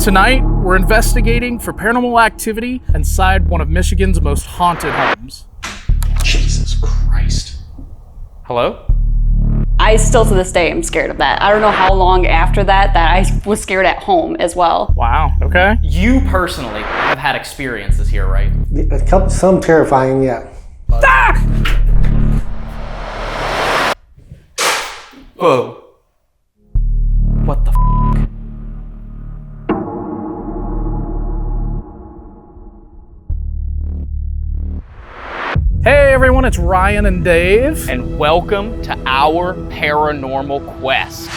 Tonight, we're investigating for paranormal activity inside one of Michigan's most haunted homes. Jesus Christ. Hello? I still to this day am scared of that. I don't know how long after that I was scared at home as well. Wow, okay. You personally have had experiences here, right? Some terrifying, yeah. Ah! Whoa. What the f***? Hey everyone, it's Ryan and Dave. And welcome to our paranormal quest.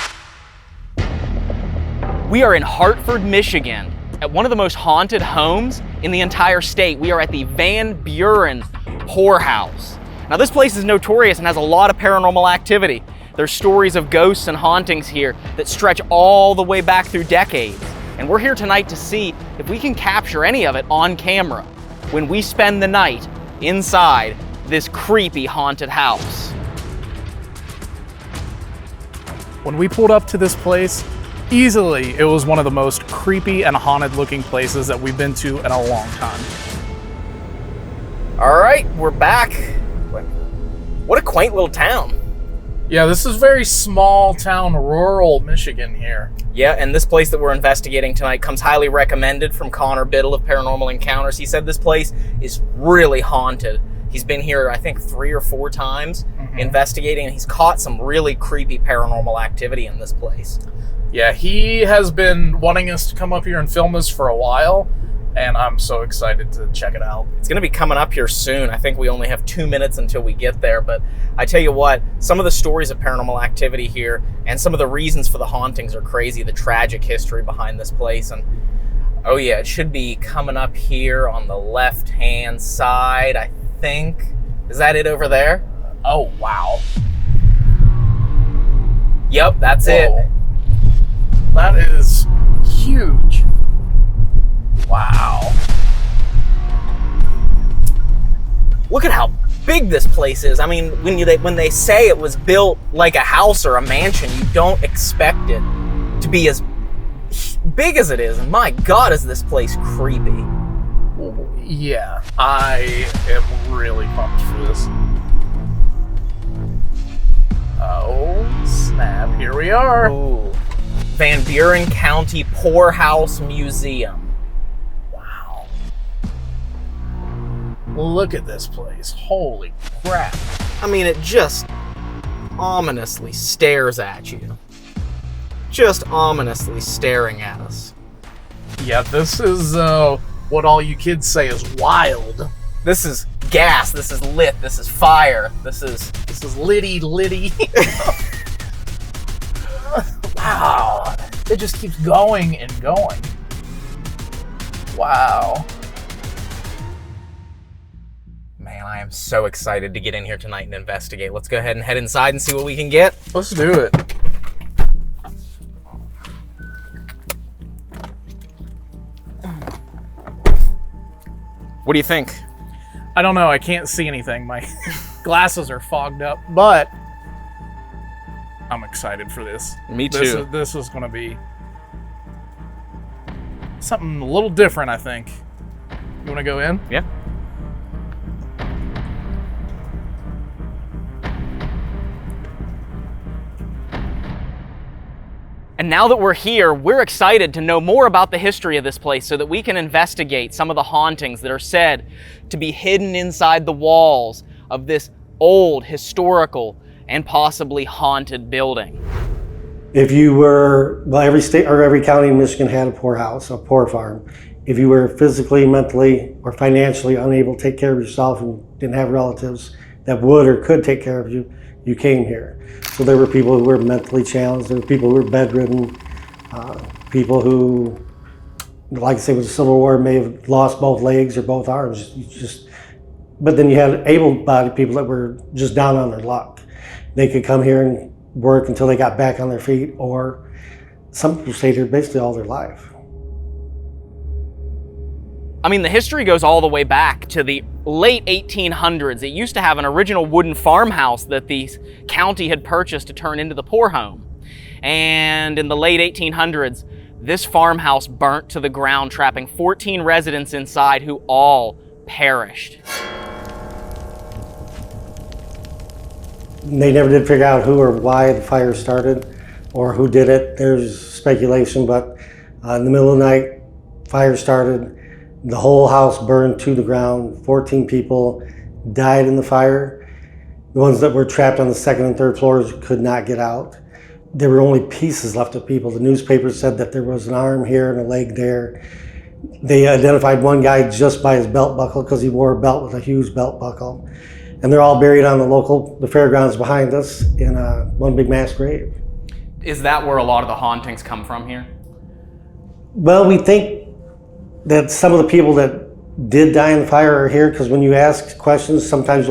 We are in Hartford, Michigan, at one of the most haunted homes in the entire state. We are at the Buren Poorhouse. Now this place is notorious and has a lot of paranormal activity. There's stories of ghosts and hauntings here that stretch all the way back through decades. And we're here tonight to see if we can capture any of it on camera when we spend the night inside this creepy haunted house. When we pulled up to this place, easily it was one of the most creepy and haunted looking places that we've been to in a long time. All right, we're back. What a quaint little town. Yeah, this is very small town, rural Michigan here. Yeah, and this place that we're investigating tonight comes highly recommended from Connor Biddle of Paranormal Encounters. He said this place is really haunted. He's been here, I think, 3 or 4 times investigating, and he's caught some really creepy paranormal activity in this place. Yeah, he has been wanting us to come up here and film this for a while, and I'm so excited to check it out. It's going to be coming up here soon. I think we only have 2 minutes until we get there, but I tell you what, some of the stories of paranormal activity here and some of the reasons for the hauntings are crazy, the tragic history behind this place. And oh yeah, it should be coming up here on the left-hand side, I think. Is that it over there? Oh, wow. Yep, that's it. That is huge. Wow. Look at how big this place is. I mean, when they say it was built like a house or a mansion, you don't expect it to be as big as it is. And my God, is this place creepy. Yeah, I am really pumped for this. Oh, snap. Here we are. Ooh. Van Buren County Poorhouse Museum. Wow. Look at this place. Holy crap. I mean, it just ominously stares at you. Just ominously staring at us. Yeah, this is what all you kids say is wild. This is gas. This is lit. This is fire. This is litty. Wow. It just keeps going and going. Wow. Man, I am so excited to get in here tonight and investigate. Let's go ahead and head inside and see what we can get. Let's do it. What do you think? I don't know. I can't see anything. My glasses are fogged up, but I'm excited for this. Me too. This is going to be something a little different, I think. You want to go in? Yeah. And now that we're here, we're excited to know more about the history of this place so that we can investigate some of the hauntings that are said to be hidden inside the walls of this old, historical, and possibly haunted building. If you were, well, every state or every county in Michigan had a poorhouse, a poor farm. If you were physically, mentally, or financially unable to take care of yourself and didn't have relatives that would or could take care of you, you came here. So there were people who were mentally challenged, there were people who were bedridden, people who, like I say, with the Civil War, may have lost both legs or both arms. But then you had able-bodied people that were just down on their luck. They could come here and work until they got back on their feet, or some people stayed here basically all their life. I mean, the history goes all the way back to the late 1800s. It used to have an original wooden farmhouse that the county had purchased to turn into the poor home. And in the late 1800s, this farmhouse burnt to the ground, trapping 14 residents inside who all perished. They never did figure out who or why the fire started or who did it. There's speculation, but in the middle of the night, fire started. The whole house burned to the ground. 14 people died in the fire. The ones that were trapped on the second and third floors could not get out. There were only pieces left of people. The newspapers said that there was an arm here and a leg there. They identified one guy just by his belt buckle because he wore a belt with a huge belt buckle. And they're all buried on the fairgrounds behind us in one big mass grave. Is that where a lot of the hauntings come from here? Well, we think that some of the people that did die in the fire are here because when you ask questions, sometimes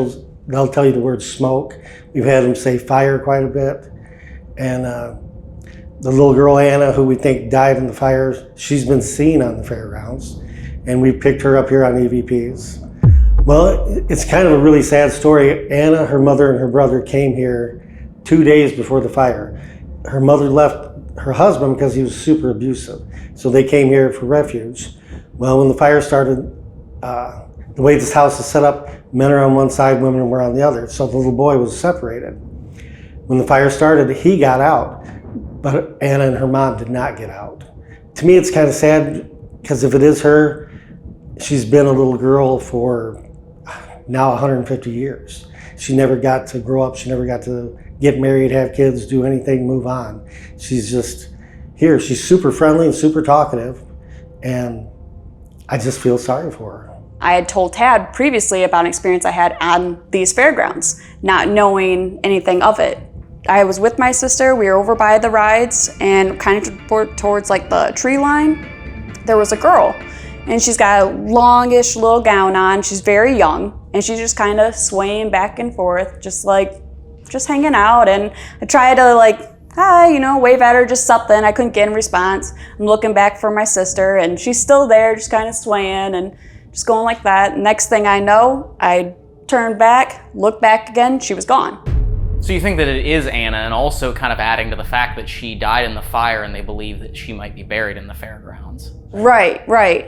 they'll tell you the word smoke. We've had them say fire quite a bit. And the little girl, Anna, who we think died in the fire, she's been seen on the fairgrounds. And we picked her up here on EVPs. Well, it's kind of a really sad story. Anna, her mother, and her brother came here 2 days before the fire. Her mother left her husband because he was super abusive. So they came here for refuge. Well, when the fire started, the way this house is set up, men are on one side, women were on the other. So the little boy was separated. When the fire started, he got out, but Anna and her mom did not get out. To me, it's kind of sad because if it is her, she's been a little girl for now 150 years. She never got to grow up. She never got to get married, have kids, do anything, move on. She's just here. She's super friendly and super talkative, and I just feel sorry for her. I had told Tad previously about an experience I had on these fairgrounds, not knowing anything of it. I was with my sister, we were over by the rides, and kind of towards like the tree line, there was a girl. And she's got a longish little gown on, she's very young, and she's just kind of swaying back and forth, just hanging out. And I tried to hi, wave at her, just something. I couldn't get a response. I'm looking back for my sister, and she's still there, just kind of swaying and just going like that. Next thing I know, I turned back, looked back again, she was gone. So you think that it is Anna, and also kind of adding to the fact that she died in the fire and they believe that she might be buried in the fairgrounds. Right.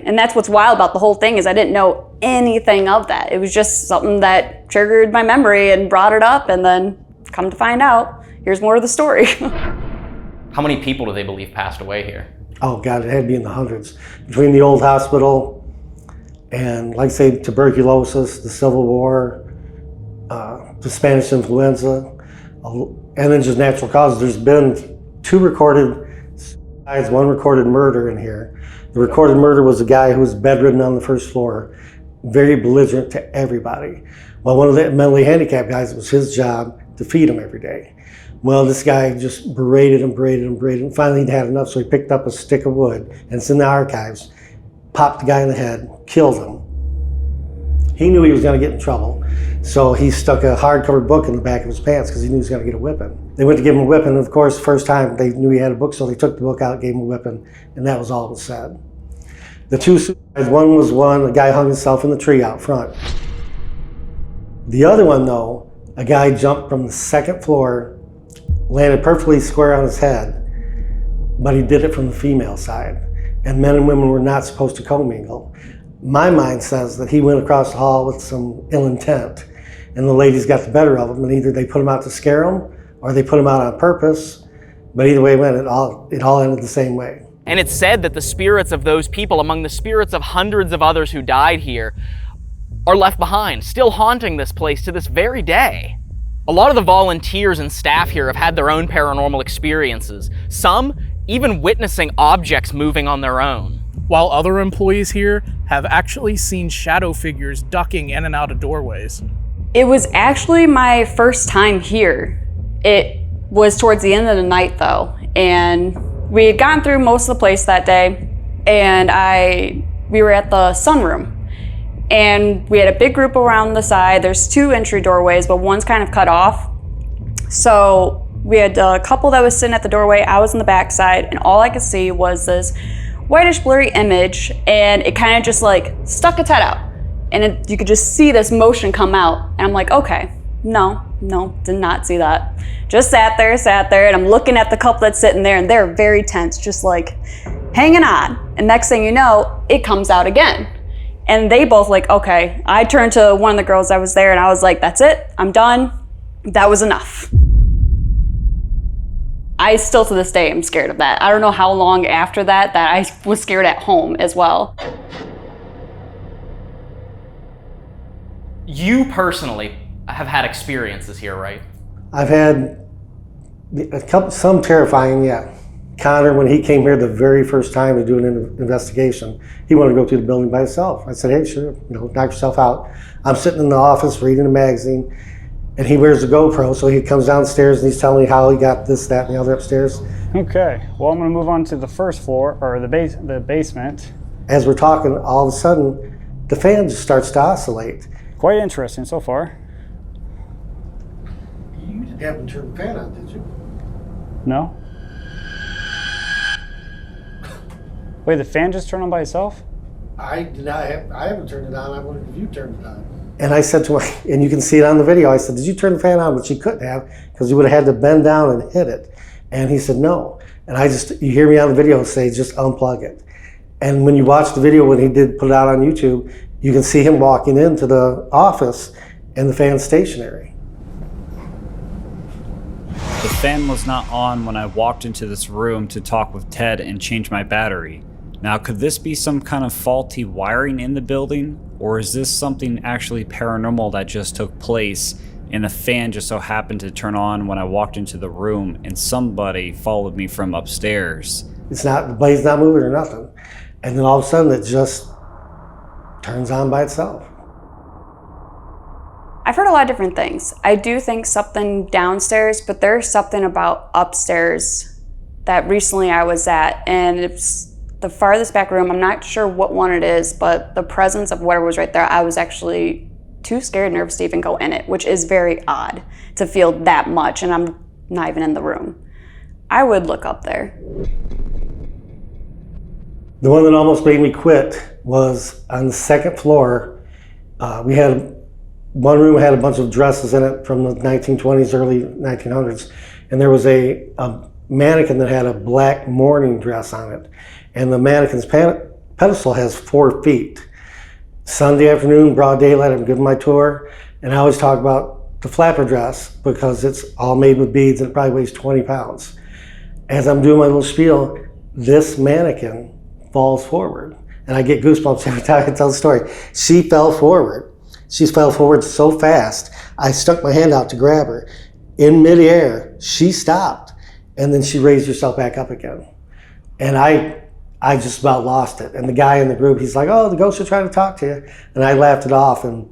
And that's what's wild about the whole thing is I didn't know anything of that. It was just something that triggered my memory and brought it up, and then come to find out, here's more of the story. How many people do they believe passed away here? Oh God, it had to be in the hundreds. Between the old hospital and, like say, tuberculosis, the Civil War, the Spanish influenza, and then just natural causes. There's been 2 recorded suicides, 1 recorded murder in here. The recorded murder was a guy who was bedridden on the first floor, very belligerent to everybody. Well, one of the mentally handicapped guys, it was his job to feed him every day. Well, this guy just berated him. Finally, he'd had enough, so he picked up a stick of wood, and it's in the archives, popped the guy in the head, killed him. He knew he was going to get in trouble, so he stuck a hardcover book in the back of his pants because he knew he was going to get a whipping. They went to give him a whipping, and of course, first time they knew he had a book, so they took the book out, gave him a whipping, and that was all that was said. The 2 suicides, one was a guy hung himself in the tree out front. The other one, though, a guy jumped from the 2nd floor, landed perfectly square on his head, but he did it from the female side. And men and women were not supposed to commingle. My mind says that he went across the hall with some ill intent, and the ladies got the better of him, and either they put him out to scare him, or they put him out on purpose. But either way it went, it all ended the same way. And it's said that the spirits of those people, among the spirits of hundreds of others who died here, are left behind, still haunting this place to this very day. A lot of the volunteers and staff here have had their own paranormal experiences, some even witnessing objects moving on their own. While other employees here have actually seen shadow figures ducking in and out of doorways. It was actually my first time here. It was towards the end of the night though, and we had gotten through most of the place that day, and we were at the sunroom. And we had a big group around the side. There's 2 entry doorways, but one's kind of cut off. So we had a couple that was sitting at the doorway. I was in the back side, and all I could see was this whitish blurry image, and it kind of just stuck its head out. And you could just see this motion come out. And I'm like, okay, no, did not see that. Just sat there, and I'm looking at the couple that's sitting there, and they're very tense, just hanging on. And next thing you know, it comes out again. And they both like, okay. I turned to one of the girls that was there and I was like, that's it, I'm done. That was enough. I still to this day am scared of that. I don't know how long after that I was scared at home as well. You personally have had experiences here, right? I've had some terrifying, yeah. Connor, when he came here the very first time to do an investigation, he wanted to go through the building by himself. I said, hey, sure, knock yourself out. I'm sitting in the office reading a magazine, and he wears a GoPro, so he comes downstairs and he's telling me how he got this, that, and the other upstairs. Okay, well, I'm gonna move on to the first floor, or the basement. As we're talking, all of a sudden, the fan just starts to oscillate. Quite interesting so far. You haven't turned the fan on, did you? No? Wait, the fan just turned on by itself? I haven't turned it on. I wondered if you turned it on. And I said to her, and you can see it on the video, I said, did you turn the fan on? But she couldn't have, because you would have had to bend down and hit it. And he said, no. And you hear me on the video say, just unplug it. And when you watch the video, when he did put it out on YouTube, you can see him walking into the office and the fan's stationary. The fan was not on when I walked into this room to talk with Ted and change my battery. Now, could this be some kind of faulty wiring in the building? Or is this something actually paranormal that just took place and the fan just so happened to turn on when I walked into the room and somebody followed me from upstairs? The blade's not moving or nothing. And then all of a sudden it just turns on by itself. I've heard a lot of different things. I do think something downstairs, but there's something about upstairs that recently I was at, and it's the farthest back room. I'm not sure what one it is, but the presence of whatever was right there, I was actually too scared, nervous to even go in it, which is very odd to feel that much, and I'm not even in the room. I would look up there. The one that almost made me quit was on the second floor. We had one room had a bunch of dresses in it from the 1920s, early 1900s, and there was a mannequin that had a black mourning dress on it. And the mannequin's pedestal has 4 feet. Sunday afternoon, broad daylight, I'm giving my tour, and I always talk about the flapper dress because it's all made with beads and it probably weighs 20 pounds. As I'm doing my little spiel, this mannequin falls forward. And I get goosebumps every time I tell the story. She fell forward. She fell forward so fast, I stuck my hand out to grab her. In midair, she stopped, and then she raised herself back up again. And I just about lost it. And the guy in the group, he's like, oh, the ghost are trying to talk to you. And I laughed it off and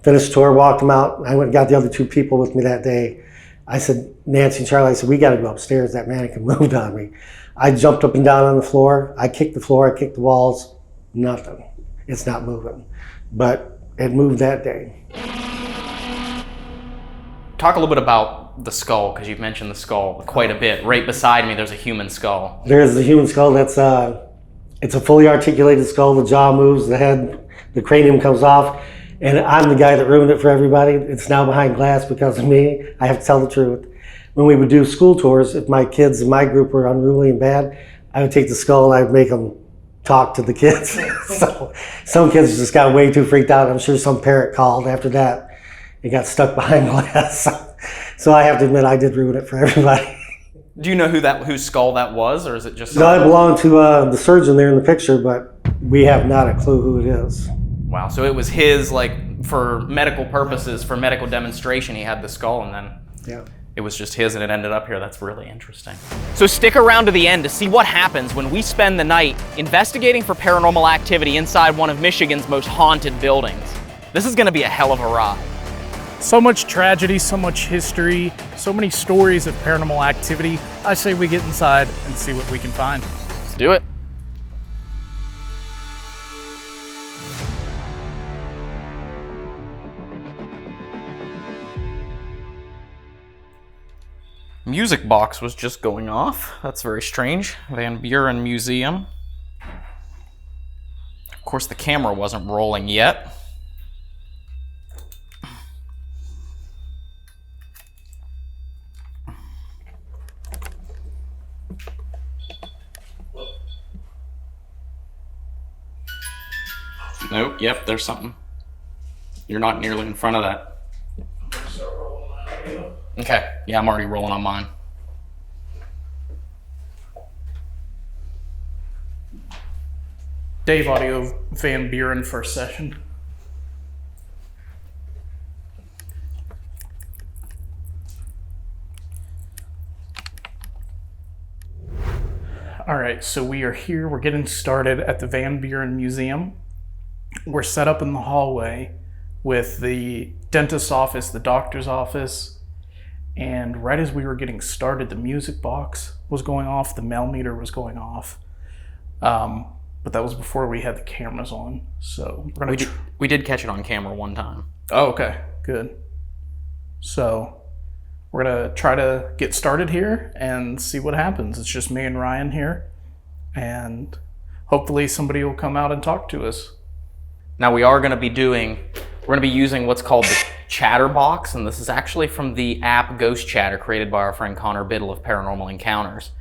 finished the tour, walked them out. I went and got the other 2 people with me that day. I said, Nancy and Charlie, I said, we got to go upstairs. That mannequin moved on me. I jumped up and down on the floor. I kicked the floor, I kicked the walls. Nothing. It's not moving. But it moved that day. Talk a little bit about the skull, because you've mentioned the skull quite a bit. Right beside me, there's a human skull. There's the human skull. That's it's a fully articulated skull. The jaw moves, the head, the cranium comes off, and I'm the guy that ruined it for everybody. It's now behind glass because of me. I have to tell the truth. When we would do school tours, if my kids in my group were unruly and bad, I would take the skull and I would make them talk to the kids. So some kids just got way too freaked out. I'm sure some parent called after that. It got stuck behind glass. So I have to admit, I did ruin it for everybody. Do you know whose skull that was, or is it just... No, it belonged to the surgeon there in the picture, but we have not a clue who it is. Wow, so it was his, like, for medical purposes, for medical demonstration, he had the skull, and then... Yeah. It was just his and it ended up here. That's really interesting. So stick around to the end to see what happens when we spend the night investigating for paranormal activity inside one of Michigan's most haunted buildings. This is gonna be a hell of a ride. So much tragedy, so much history, so many stories of paranormal activity. I say we get inside and see what we can find. Let's do it. Music box was just going off. That's very strange. Van Buren Museum. Of course, the camera wasn't rolling yet. Nope, yep, there's something. You're not nearly in front of that. Okay, yeah, I'm already rolling on mine. Dave, audio Van Buren first session. All right, so we are here. We're getting started at the Van Buren Museum. We're set up in the hallway with the dentist's office, the doctor's office, and right as we were getting started, the music box was going off, the mail meter was going off. But that was before we had the cameras on. So we're gonna we did catch it on camera one time. Oh, okay, good. So we're gonna try to get started here and see what happens. It's just me and Ryan here, and hopefully somebody will come out and talk to us. Now we're going to be using what's called the chatter box, and this is actually from the app Ghost Chatter created by our friend Connor Biddle of Paranormal Encounters.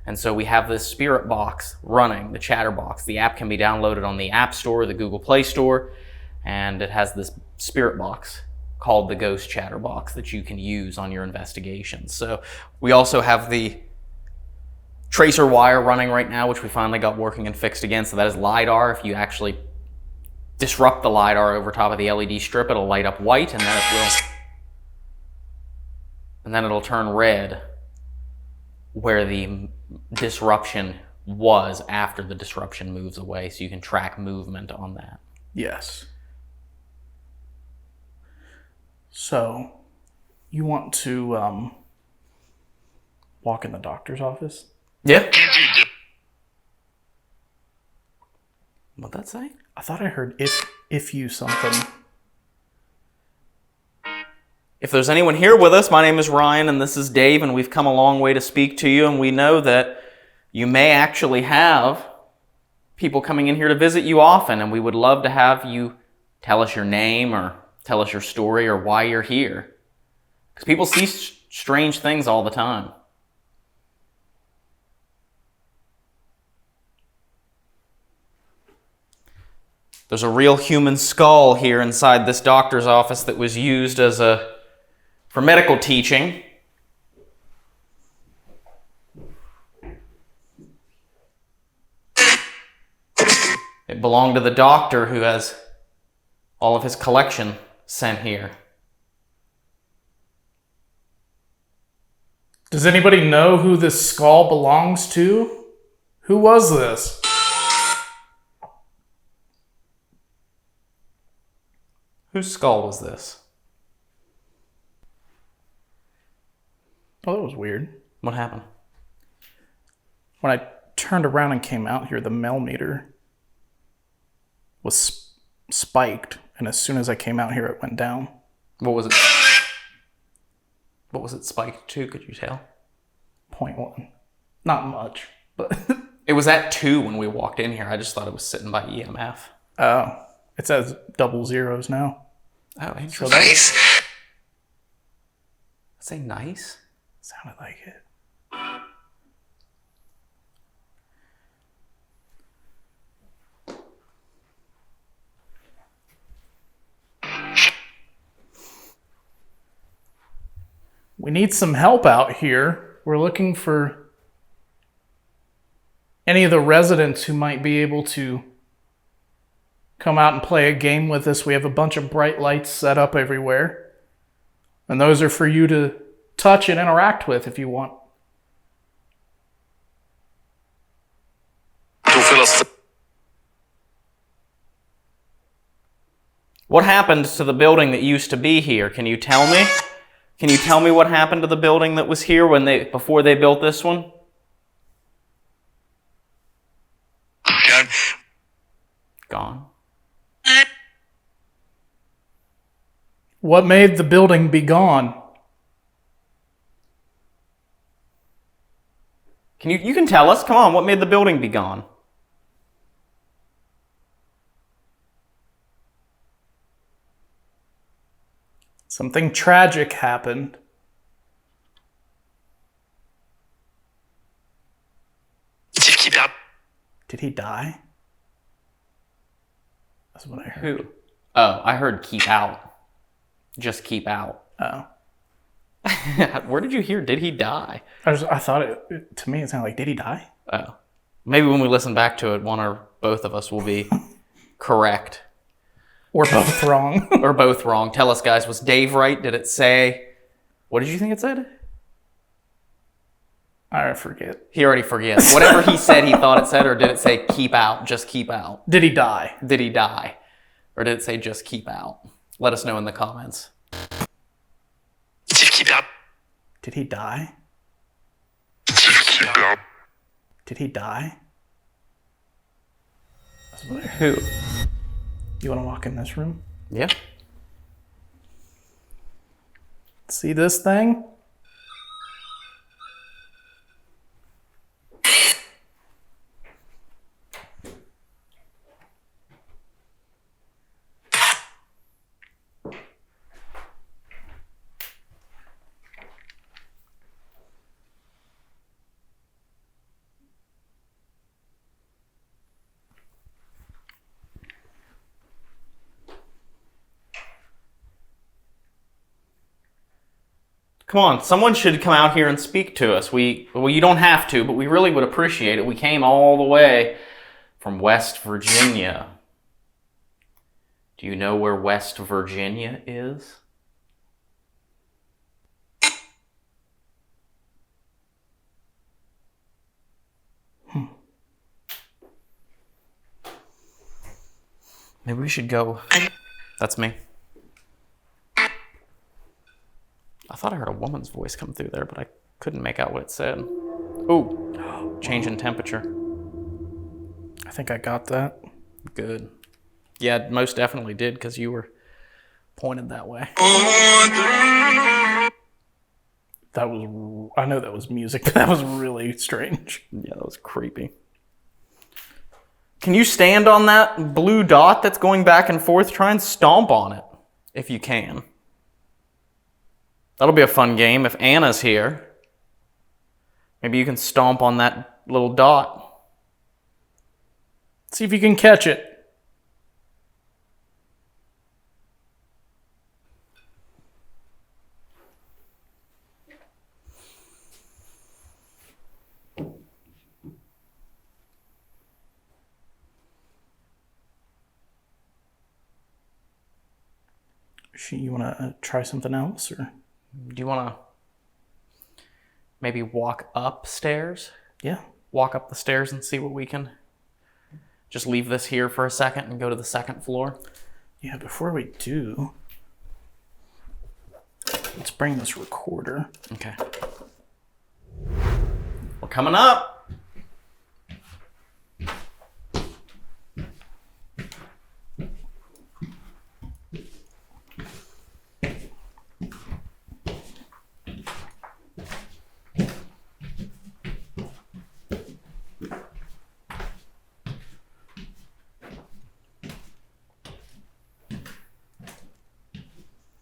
And so we have this spirit box running, the chatter box. The app can be downloaded on the App Store, the Google Play Store, and it has this spirit box called the Ghost Chatter box that you can use on your investigations. So we also have the tracer wire running right now, which we finally got working and fixed again. So that is LiDAR. If you actually disrupt the LiDAR over top of the LED strip, it'll light up white, and then it'll turn red where the disruption was after the disruption moves away, so you can track movement on that. Yes. So, you want to walk in the doctor's office? Yeah. What'd that say? I thought I heard if you something. If there's anyone here with us, my name is Ryan and this is Dave, and we've come a long way to speak to you, and we know that you may actually have people coming in here to visit you often, and we would love to have you tell us your name or tell us your story or why you're here. Because people see strange things all the time. There's a real human skull here inside this doctor's office that was used for medical teaching. It belonged to the doctor who has all of his collection sent here. Does anybody know who this skull belongs to? Who was this? Whose skull was this? Oh, that was weird. What happened? When I turned around and came out here, the mail meter was spiked, and as soon as I came out here, it went down. What was it? What was it spiked to? Could you tell? 0.1. Not much, but... It was at 2 when we walked in here. I just thought it was sitting by EMF. Oh, it says double zeros now. Oh, So interesting. nice. Say nice? Sounded like it. We need some help out here. We're looking for any of the residents who might be able to come out and play a game with us. We have a bunch of bright lights set up everywhere, and those are for you to touch and interact with if you want. What happened to the building that used to be here? Can you tell me? Can you tell me what happened to the building that was here before they built this one? Gone. What made the building be gone? You can tell us. Come on, what made the building be gone? Something tragic happened. Did he die? That's what I heard. Who? Oh, I heard keep out. Just keep out. Oh. Where did you hear, did he die? I thought to me, it sounded like, did he die? Oh. Maybe when we listen back to it, one or both of us will be correct. Or both wrong. Or both wrong. Tell us, guys, was Dave right? Did it say, what did you think it said? I forget. He already forgets. Whatever he said, he thought it said, or did it say keep out, just keep out? Did he die? Did he die? Or did it say just keep out? Let us know in the comments. Did he die? Did he die? That's what I heard. Who? You want to walk in this room? Yeah. See this thing? Come on, someone should come out here and speak to us. Well, you don't have to, but we really would appreciate it. We came all the way from West Virginia. Do you know where West Virginia is? Maybe we should go. That's me. I thought I heard a woman's voice come through there, but I couldn't make out what it said. Ooh, change in temperature. I think I got that. Good. Yeah, most definitely did, because you were pointed that way. That was, I know that was music, but that was really strange. Yeah, that was creepy. Can you stand on that blue dot that's going back and forth? Try and stomp on it, if you can. That'll be a fun game if Anna's here. Maybe you can stomp on that little dot. See if you can catch it. You want to try something else, or? Do you want to maybe walk upstairs? Yeah. Walk up the stairs and see what we can... Just leave this here for a second and go to the second floor? Yeah, before we do, let's bring this recorder. Okay. We're coming up.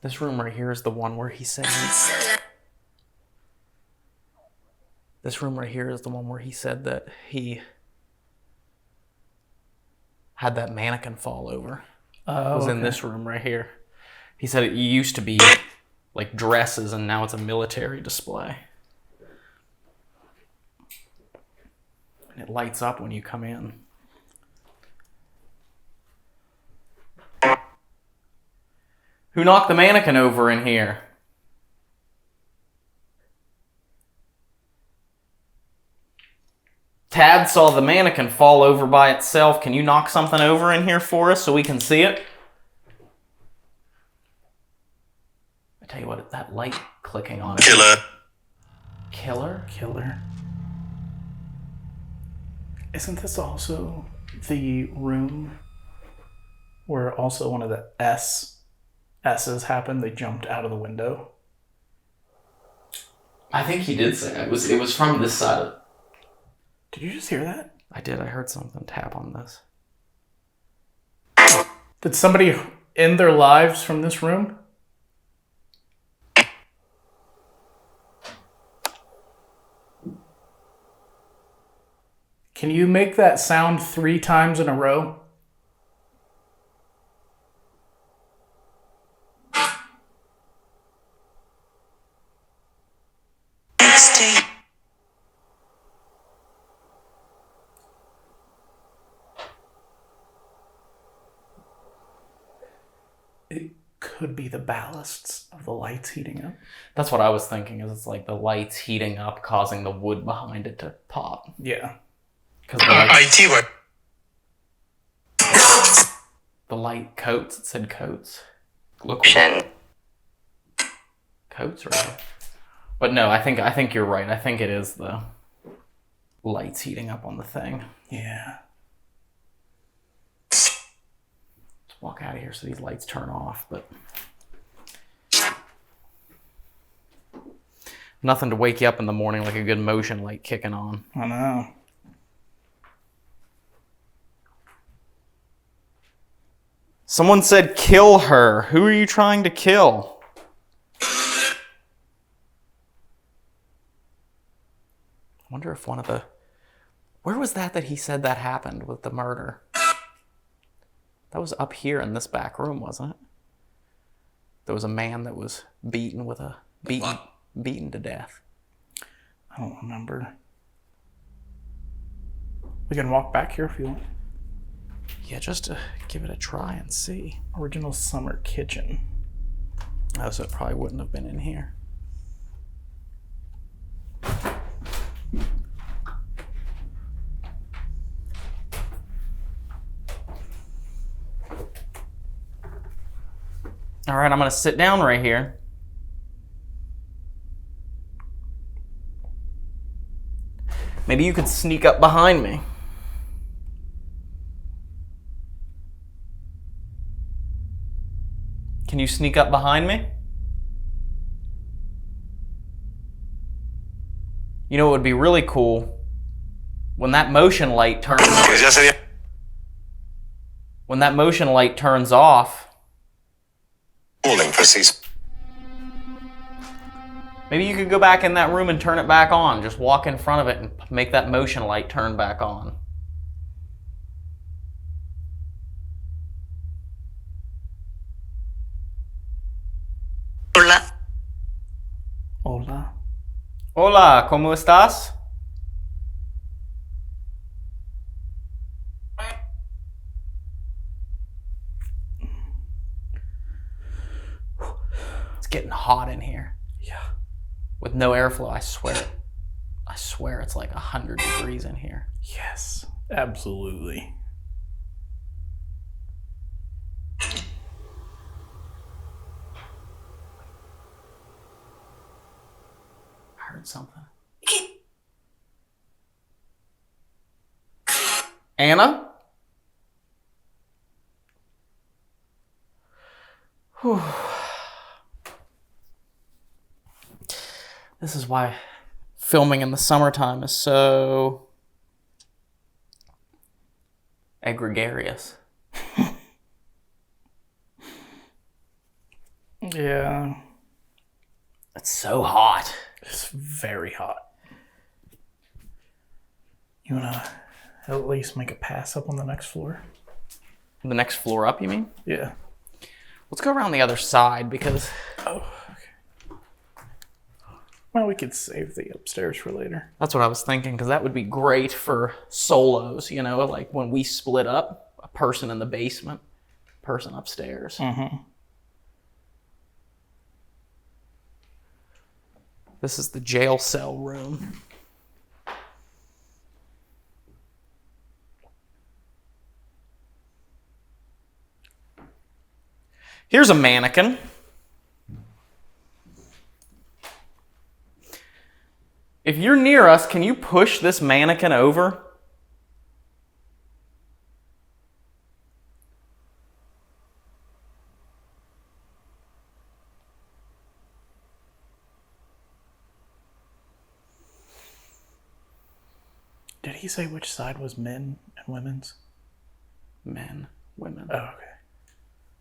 This room right here is the one where he said... This room right here is the one where he said that he had that mannequin fall over. It was in this room right here. He said it used to be like dresses and now it's a military display. And it lights up when you come in. Who knocked the mannequin over in here? Tad saw the mannequin fall over by itself. Can you knock something over in here for us so we can see it? I tell you what, that light clicking on it. Killer. Killer? Killer. Isn't this also the room where also one of the S's happened? They jumped out of the window. I think he did say it. It was from this side of... Did you just hear that? I did. I heard something tap on this. Did somebody end their lives from this room? Can you make that sound 3 times in a row? could be the ballasts of the lights heating up. That's what I was thinking, is it's like the lights heating up, causing the wood behind it to pop. Yeah. Because the light coats, it said coats. Look. Coats, right? But no, I think you're right. I think it is the lights heating up on the thing. Yeah. Let's walk out of here so these lights turn off, but nothing to wake you up in the morning like a good motion light kicking on. I know. Someone said kill her. Who are you trying to kill? I wonder if one of the... Where was that he said that happened with the murder? That was up here in this back room, wasn't it? There was a man that was beaten with a... Beaten to death. I don't remember. We can walk back here if you want. Yeah, just to give it a try and see. Original summer kitchen. Oh, so it probably wouldn't have been in here. All right, I'm going to sit down right here. Maybe you could sneak up behind me. Can you sneak up behind me? You know what would be really cool? When that motion light turns off. Maybe you could go back in that room and turn it back on. Just walk in front of it and make that motion light turn back on. Hola. Hola, ¿cómo estás? It's getting hot in here. Yeah. With no airflow, I swear it's like 100 degrees in here. Yes, absolutely. I heard something. Anna? Whew. This is why filming in the summertime is so egregious. Yeah. It's so hot. It's very hot. You wanna at least make a pass up on the next floor? The next floor up, you mean? Yeah. Let's go around the other side because... Oh, okay. Well, we could save the upstairs for later. That's what I was thinking, because that would be great for solos, you know, like when we split up, a person in the basement, person upstairs. Mm-hmm. This is the jail cell room. Here's a mannequin. If you're near us, can you push this mannequin over? Did he say which side was men and women's? Men, women. Oh, okay.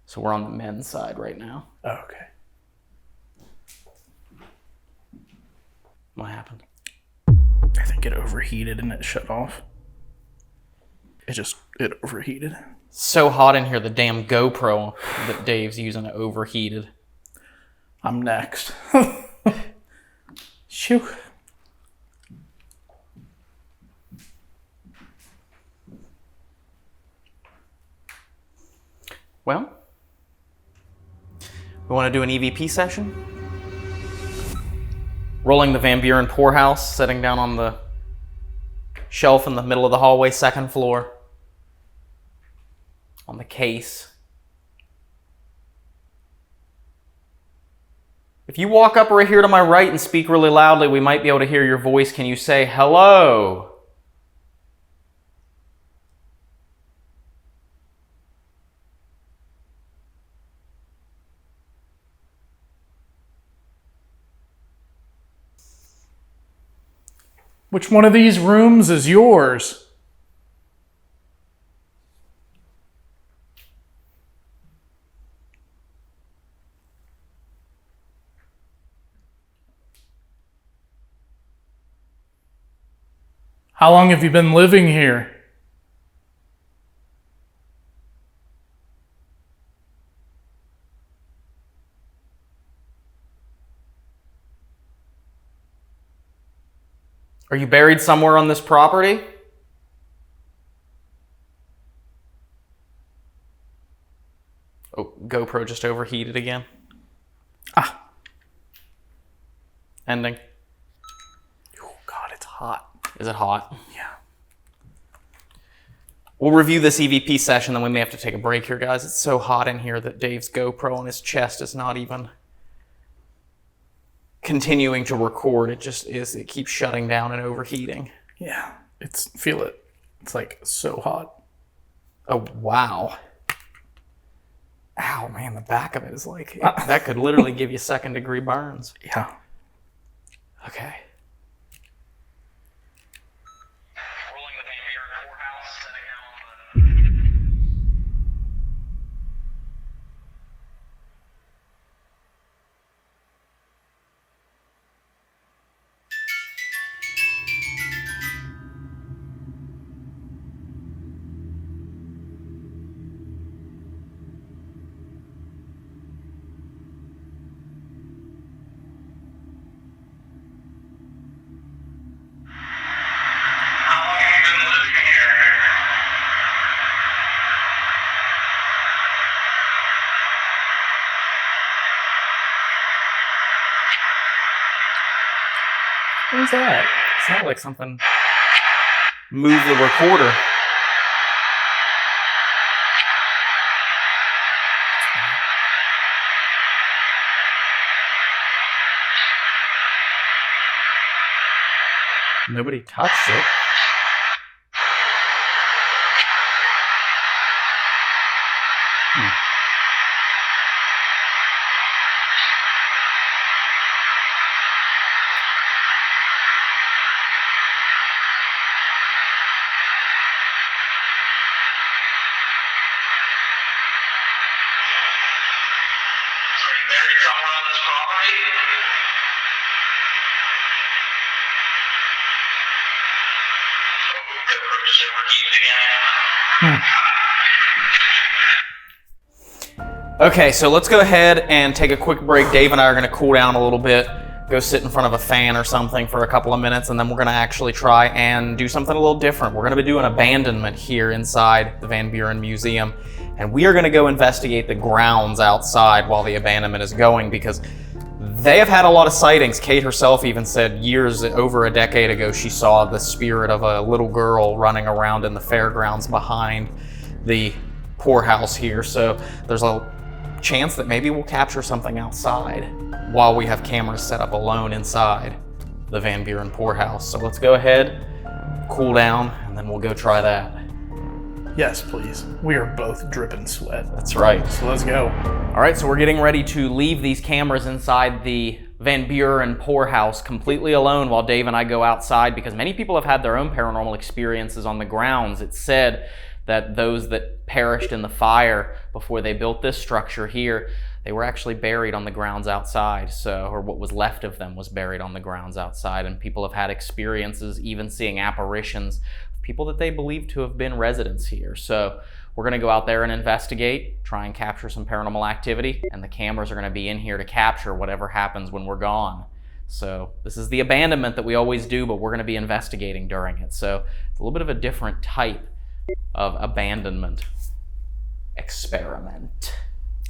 So we're on the men's side right now. Oh, okay. What happened? I think it overheated and it shut off. It overheated. So hot in here, the damn GoPro that Dave's using overheated. I'm next. Shoo. Well, We want to do an EVP session? Rolling the Van Buren Poorhouse, sitting down on the shelf in the middle of the hallway, second floor. On the case. If you walk up right here to my right and speak really loudly, we might be able to hear your voice. Can you say hello? Which one of these rooms is yours? How long have you been living here? Are you buried somewhere on this property? Oh, GoPro just overheated again. Ah. Ending. Oh God, it's hot. Is it hot? Yeah. We'll review this EVP session, then we may have to take a break here, guys. It's so hot in here that Dave's GoPro on his chest is not even continuing to record. It just is. It keeps shutting down and overheating. Yeah, feel it. It's like so hot. Oh, wow. Ow, man, the back of it is like, that could literally give you second-degree burns. Yeah. Okay. Rolling the Van Buren Poorhouse, setting down What was that? It sounded like something moved the recorder. Nobody touched it. Buried somewhere on this property? Okay, so let's go ahead and take a quick break. Dave and I are going to cool down a little bit, go sit in front of a fan or something for a couple of minutes, and then we're going to actually try and do something a little different. We're going to be doing abandonment here inside the Van Buren Museum, and we are going to go investigate the grounds outside while the abandonment is going, because they have had a lot of sightings. Kate herself even said over a decade ago, she saw the spirit of a little girl running around in the fairgrounds behind the poorhouse here. So there's a chance that maybe we'll capture something outside while we have cameras set up alone inside the Van Buren Poorhouse. So let's go ahead, cool down, and then we'll go try that. Yes, please. We are both dripping sweat. That's right. So let's go. All right, so we're getting ready to leave these cameras inside the Van Buren Poorhouse completely alone while Dave and I go outside, because many people have had their own paranormal experiences on the grounds. It's said that those that perished in the fire before they built this structure here, they were actually buried on the grounds outside. So, or what was left of them was buried on the grounds outside, and people have had experiences, even seeing apparitions, people that they believe to have been residents here. So we're gonna go out there and investigate, try and capture some paranormal activity, and the cameras are gonna be in here to capture whatever happens when we're gone. So this is the abandonment that we always do, but we're gonna be investigating during it. So it's a little bit of a different type of abandonment experiment.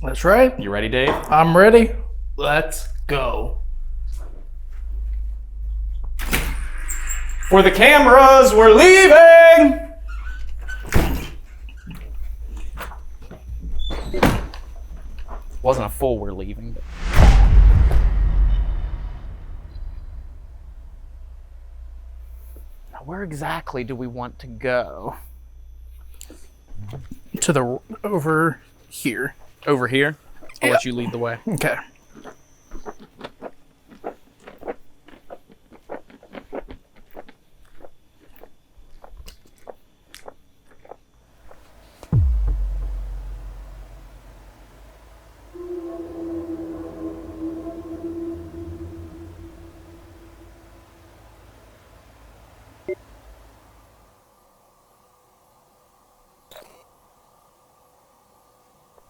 That's right. You ready, Dave? I'm ready. Let's go. For the cameras, we're leaving! Wasn't a full we're leaving, but... Now, where exactly do we want to go? To the over here. Over here? I'll let you lead the way. Okay.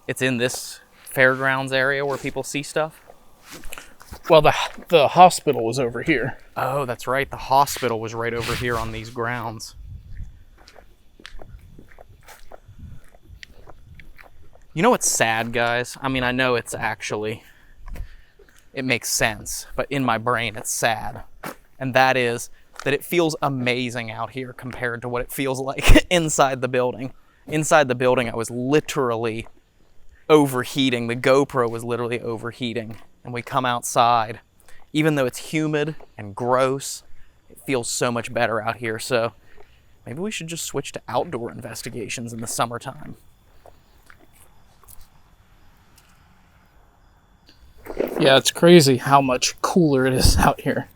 It's in this fairgrounds area where people see stuff? Well, the hospital was over here. Oh, that's right. The hospital was right over here on these grounds. You know what's sad, guys? I mean, I know it's actually, it makes sense, but in my brain it's sad. And that is that it feels amazing out here compared to what it feels like inside the building. Inside the building, I was literally overheating. The GoPro was literally overheating. And we come outside, even though it's humid and gross, it feels so much better out here. So maybe we should just switch to outdoor investigations in the summertime. Yeah, it's crazy how much cooler it is out here.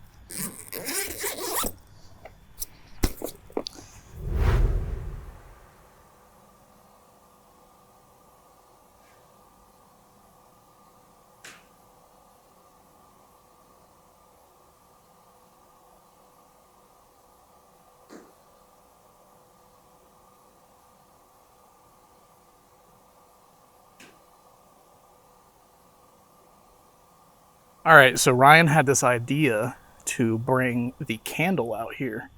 All right, so Ryan had this idea to bring the candle out here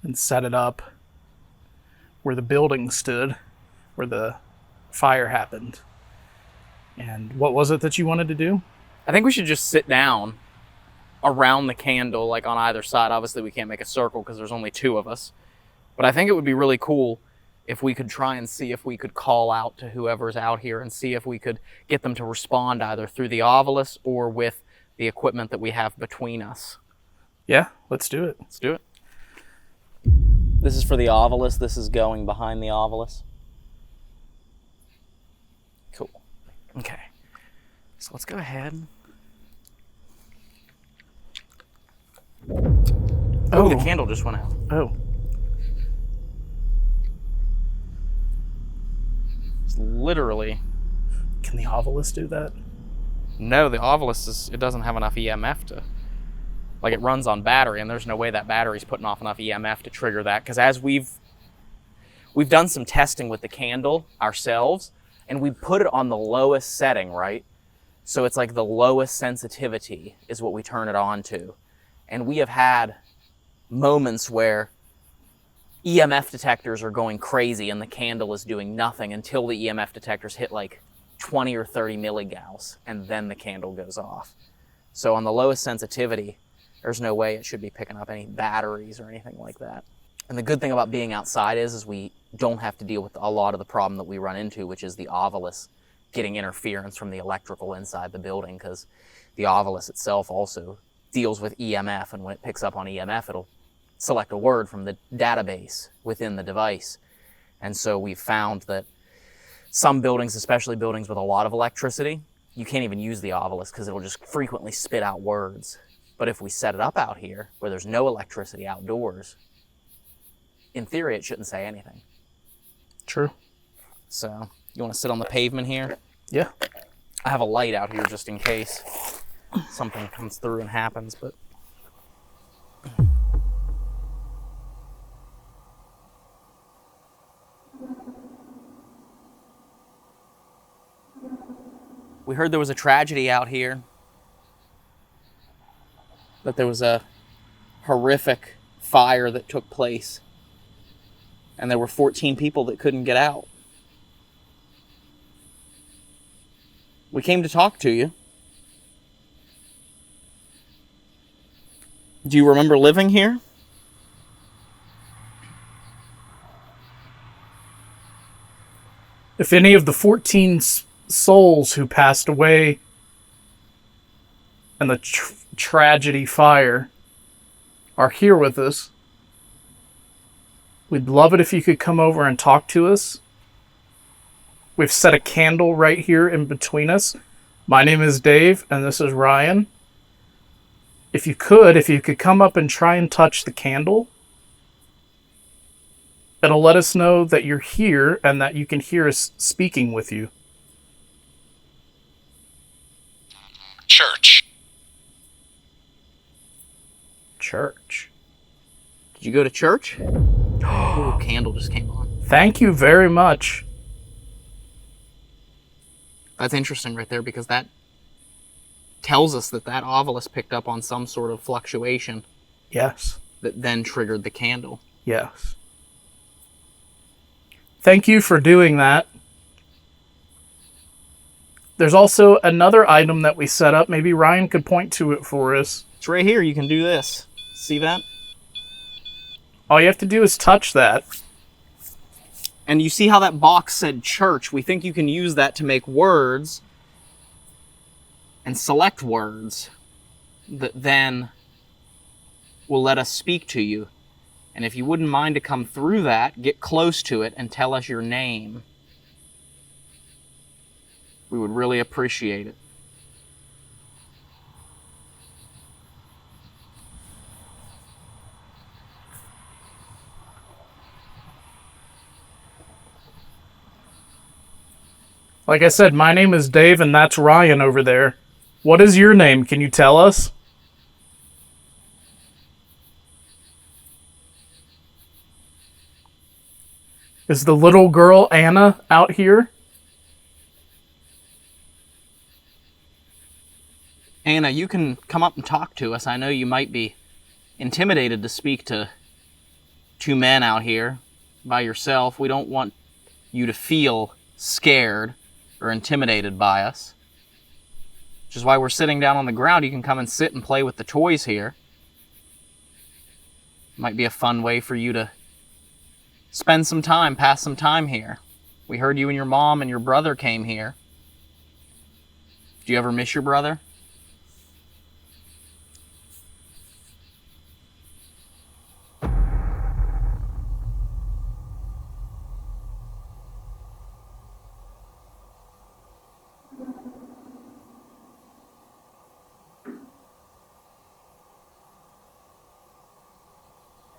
and set it up where the building stood, where the fire happened. And what was it that you wanted to do? I think we should just sit down around the candle, like on either side. Obviously, we can't make a circle because there's only two of us. But I think it would be really cool if we could try and see if we could call out to whoever's out here and see if we could get them to respond either through the ovilus or with the equipment that we have between us. Yeah, let's do it. Let's do it. This is for the ovilus. This is going behind the ovilus. Cool. Okay. So let's go ahead. Oh, the candle just went out. Oh. It's literally... Can the ovilus do that? No, the ovilus it doesn't have enough EMF to, like, it runs on battery, and there's no way that battery's putting off enough EMF to trigger that. Because as we've done some testing with the candle ourselves, and we put it on the lowest setting, right? So it's like the lowest sensitivity is what we turn it on to, and we have had moments where EMF detectors are going crazy and the candle is doing nothing until the EMF detectors hit like 20 or 30 milligauss, and then the candle goes off. So on the lowest sensitivity, there's no way it should be picking up any batteries or anything like that. And the good thing about being outside is we don't have to deal with a lot of the problem that we run into, which is the ovilus getting interference from the electrical inside the building, because the ovilus itself also deals with EMF, and when it picks up on EMF, it'll select a word from the database within the device. And so we've found that some buildings, especially buildings with a lot of electricity, you can't even use the ovilus because it'll just frequently spit out words. But if we set it up out here where there's no electricity outdoors, in theory, it shouldn't say anything. True. So, you want to sit on the pavement here? Yeah. I have a light out here just in case something comes through and happens, but... We heard there was a tragedy out here, that there was a horrific fire that took place, and there were 14 people that couldn't get out. We came to talk to you. Do you remember living here? If any of the 14 souls who passed away in the tragedy fire are here with us, we'd love it if you could come over and talk to us. We've set a candle right here in between us. My name is Dave, and this is Ryan. If you could come up and try and touch the candle, it'll let us know that you're here and that you can hear us speaking with you. Church. Church. Did you go to church? Oh, candle just came on. Thank you very much. That's interesting right there, because that tells us that that obelisk picked up on some sort of fluctuation Yes. that then triggered the candle. Yes. Thank you for doing that. There's also another item that we set up. Maybe Ryan could point to it for us. It's right here. You can do this. See that? All you have to do is touch that. And you see how that box said church? We think you can use that to make words and select words that then will let us speak to you. And if you wouldn't mind to come through that, get close to it and tell us your name, we would really appreciate it. Like I said, my name is Dave, and that's Ryan over there. What is your name? Can you tell us? Is the little girl Anna out here? Anna, you can come up and talk to us. I know you might be intimidated to speak to two men out here by yourself. We don't want you to feel scared or intimidated by us. Which is why we're sitting down on the ground. You can come and sit and play with the toys here. Might be a fun way for you to spend some time, pass some time here. We heard you and your mom and your brother came here. Do you ever miss your brother?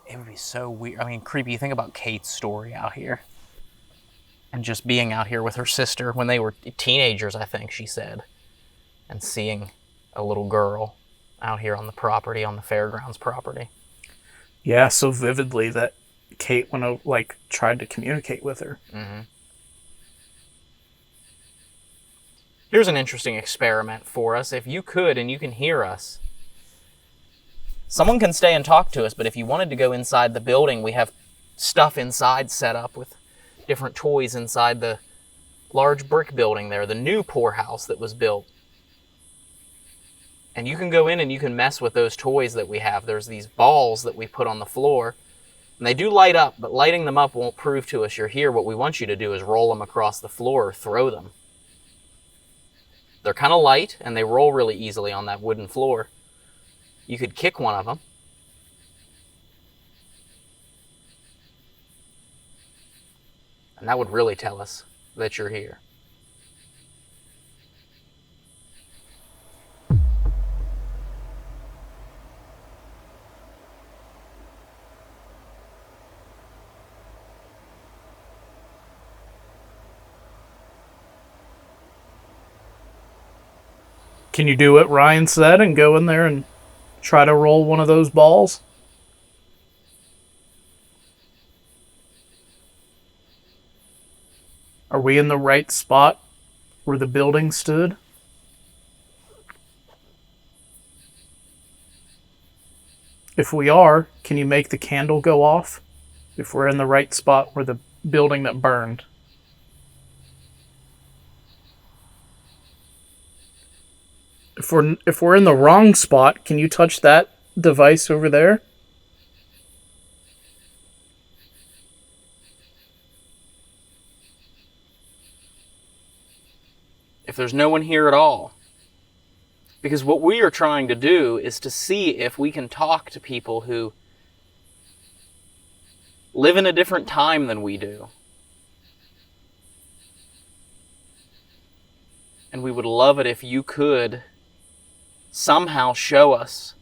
It would be so weird. I mean, creepy. You think about Kate's story out here. And just being out here with her sister when they were teenagers, I think she said. And seeing a little girl out here on the property, on the fairgrounds property. Yeah, so vividly that Kate tried to communicate with her. Mm-hmm. Here's an interesting experiment for us. If you could and you can hear us, someone can stay and talk to us, but if you wanted to go inside the building, we have stuff inside set up with different toys inside the large brick building there, the new Poorhouse that was built. And you can go in and you can mess with those toys that we have. There's these balls that we put on the floor, and they do light up, but lighting them up won't prove to us you're here. What we want you to do is roll them across the floor or throw them. They're kind of light, and they roll really easily on that wooden floor. You could kick one of them. And that would really tell us that you're here. Can you do what Ryan said and go in there and try to roll one of those balls? Are we in the right spot where the building stood? If we are, can you make the candle go off? If we're in the right spot where the building that burned. if we're in the wrong spot, can you touch that device over there? If there's no one here at all. Because what we are trying to do is to see if we can talk to people who live in a different time than we do. And we would love it if you could somehow show us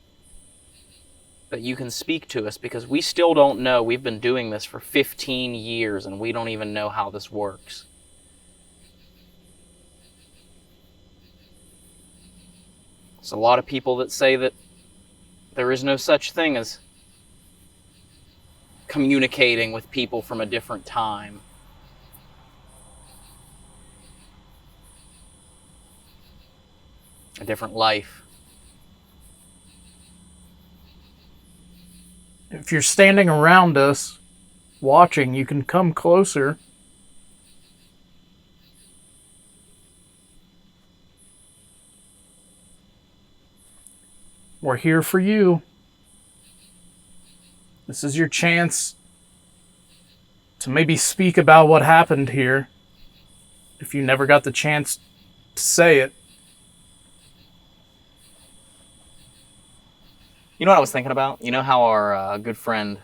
that you can speak to us, because we still don't know. We've been doing this for 15 years and we don't even know how this works. There's a lot of people that say that there is no such thing as communicating with people from a different time. A different life. If you're standing around us, watching, you can come closer. We're here for you. This is your chance to maybe speak about what happened here, if you never got the chance to say it. You know what I was thinking about? You know how our good friend,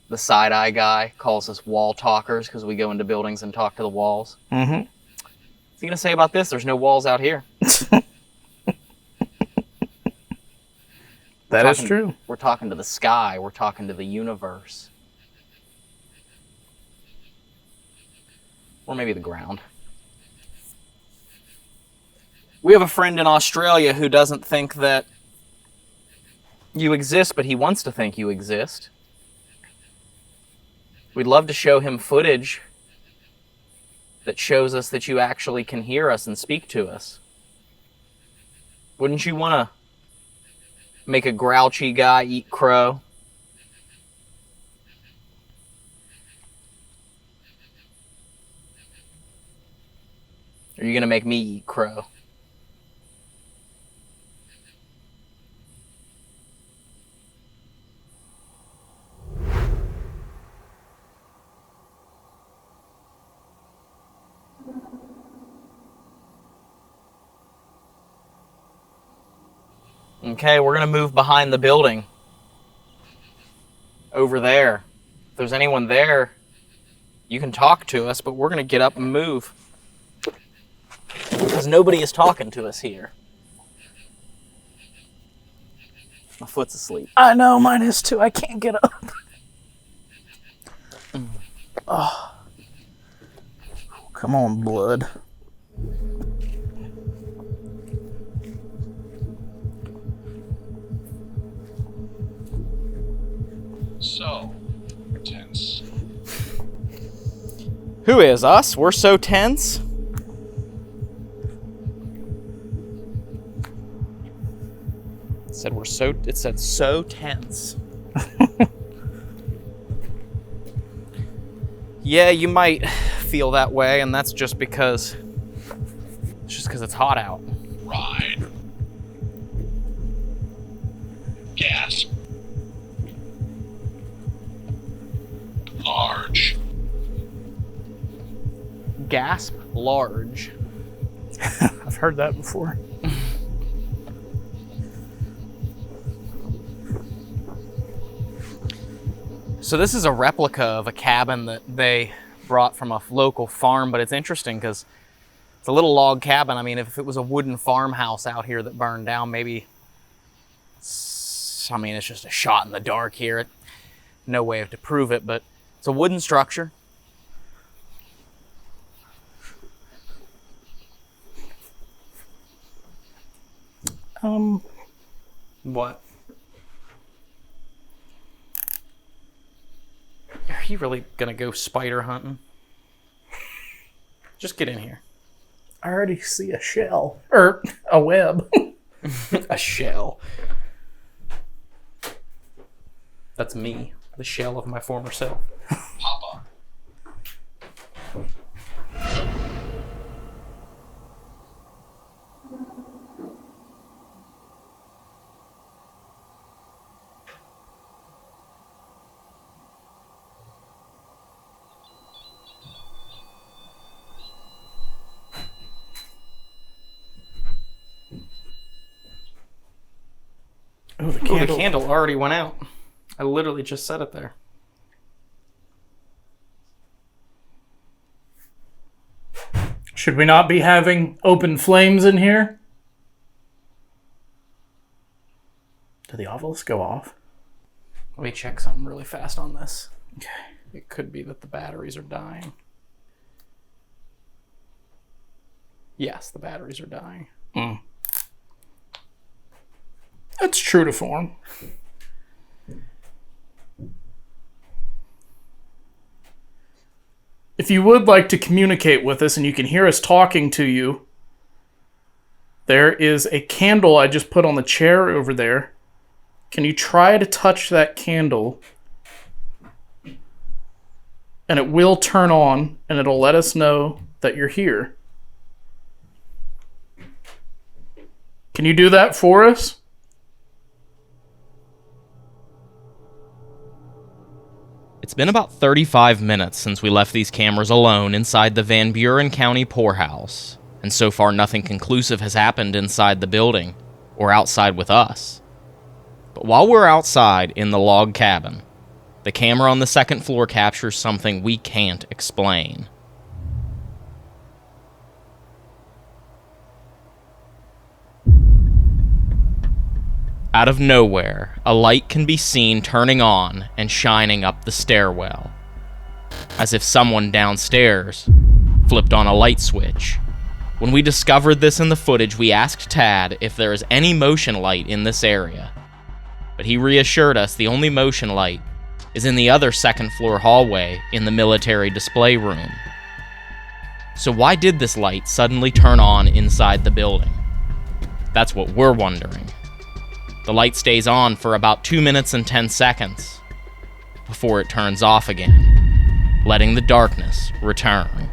the side-eye guy, calls us wall talkers because we go into buildings and talk to the walls? Mm-hmm. What's he going to say about this? There's no walls out here. That is true. We're talking to the sky. We're talking to the universe. Or maybe the ground. We have a friend in Australia who doesn't think that you exist, but he wants to think you exist. We'd love to show him footage that shows us that you actually can hear us and speak to us. Wouldn't you want to make a grouchy guy eat crow? Or are you going to make me eat crow? Okay, we're going to move behind the building. Over there. If there's anyone there, you can talk to us, but we're going to get up and move. Because nobody is talking to us here. My foot's asleep. I know, mine is too. I can't get up. Oh. Come on, blood. So tense. Who is us? We're so tense. It said so tense. Yeah, you might feel that way, and that's just because it's hot out. Ride. Gasp. Large. Gasp large. I've heard that before. So this is a replica of a cabin that they brought from a local farm, but it's interesting because it's a little log cabin. I mean, if it was a wooden farmhouse out here that burned down, maybe, it's just a shot in the dark here. No way to prove it, but it's a wooden structure. What? Are you really gonna go spider hunting? Just get in here. I already see a shell. Or a web. A shell. That's me, the shell of my former self. Papa. Oh, the Oh, candle. the candle already went out. I literally just set it there. Should we not be having open flames in here? Did the obelisk go off? Let me check something really fast on this. Okay. It could be that the batteries are dying. Yes, the batteries are dying. That's true to form. If you would like to communicate with us and you can hear us talking to you, there is a candle I just put on the chair over there. Can you try to touch that candle? And it will turn on and it'll let us know that you're here. Can you do that for us? It's been about 35 minutes since we left these cameras alone inside the Van Buren County Poorhouse, and so far nothing conclusive has happened inside the building, or outside with us. But while we're outside in the log cabin, the camera on the second floor captures something we can't explain. Out of nowhere, a light can be seen turning on and shining up the stairwell, as if someone downstairs flipped on a light switch. When we discovered this in the footage, we asked Tad if there is any motion light in this area, but he reassured us the only motion light is in the other second floor hallway in the military display room. So why did this light suddenly turn on inside the building? That's what we're wondering. The light stays on for about 2 minutes and 10 seconds before it turns off again, letting the darkness return.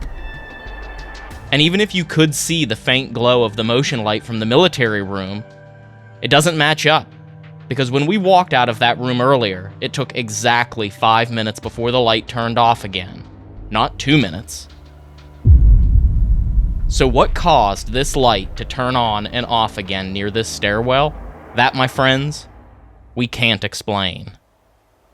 And even if you could see the faint glow of the motion light from the military room, it doesn't match up, because when we walked out of that room earlier, it took exactly 5 minutes before the light turned off again, not 2 minutes. So what caused this light to turn on and off again near this stairwell? That, my friends, we can't explain.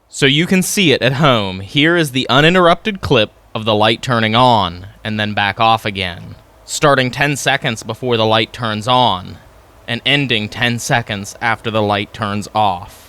So you can see it at home. Here is the uninterrupted clip of the light turning on and then back off again, starting 10 seconds before the light turns on and ending 10 seconds after the light turns off.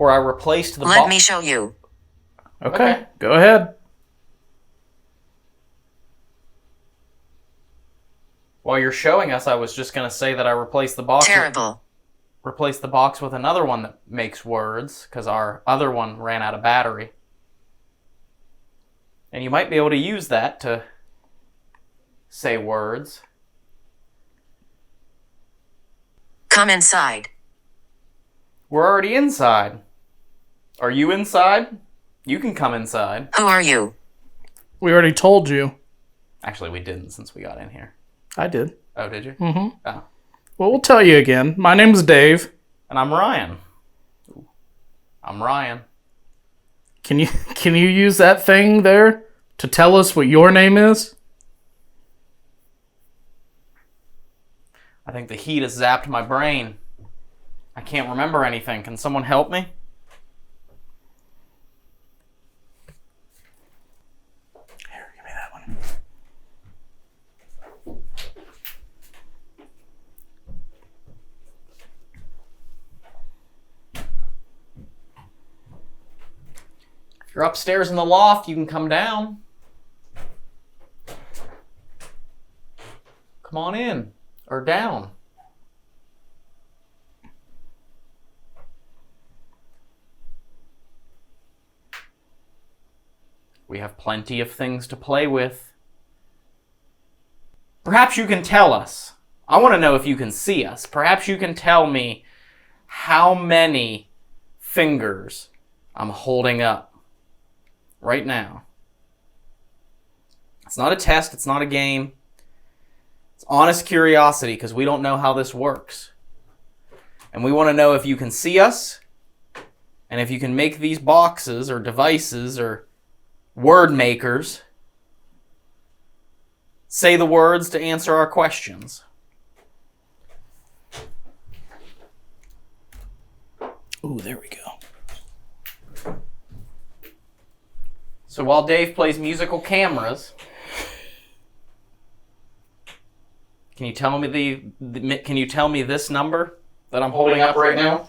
where I replaced the Let me show you. Okay, go ahead. While you're showing us, I was just going to say that I replaced the box. Terrible. Replaced the box with another one that makes words, because our other one ran out of battery. And you might be able to use that to say words. Come inside. We're already inside. Are you inside? You can come inside. Who are you? We already told you. Actually, we didn't since we got in here. I did. Oh, did you? Mm-hmm. Oh. Well, we'll tell you again. My name's Dave. And I'm Ryan. Ooh. I'm Ryan. Can you use that thing there to tell us what your name is? I think the heat has zapped my brain. I can't remember anything. Can someone help me? Here, give me that one. If you're upstairs in the loft, you can come down. Come on in. Or down. We have plenty of things to play with. Perhaps you can tell us. I want to know if you can see us. Perhaps you can tell me how many fingers I'm holding up right now. It's not a test. It's not a game. It's honest curiosity because we don't know how this works. And we want to know if you can see us and if you can make these boxes or devices or word makers say the words to answer our questions. Ooh, there we go. So while Dave plays musical cameras, can you tell me this number that I'm holding up right now?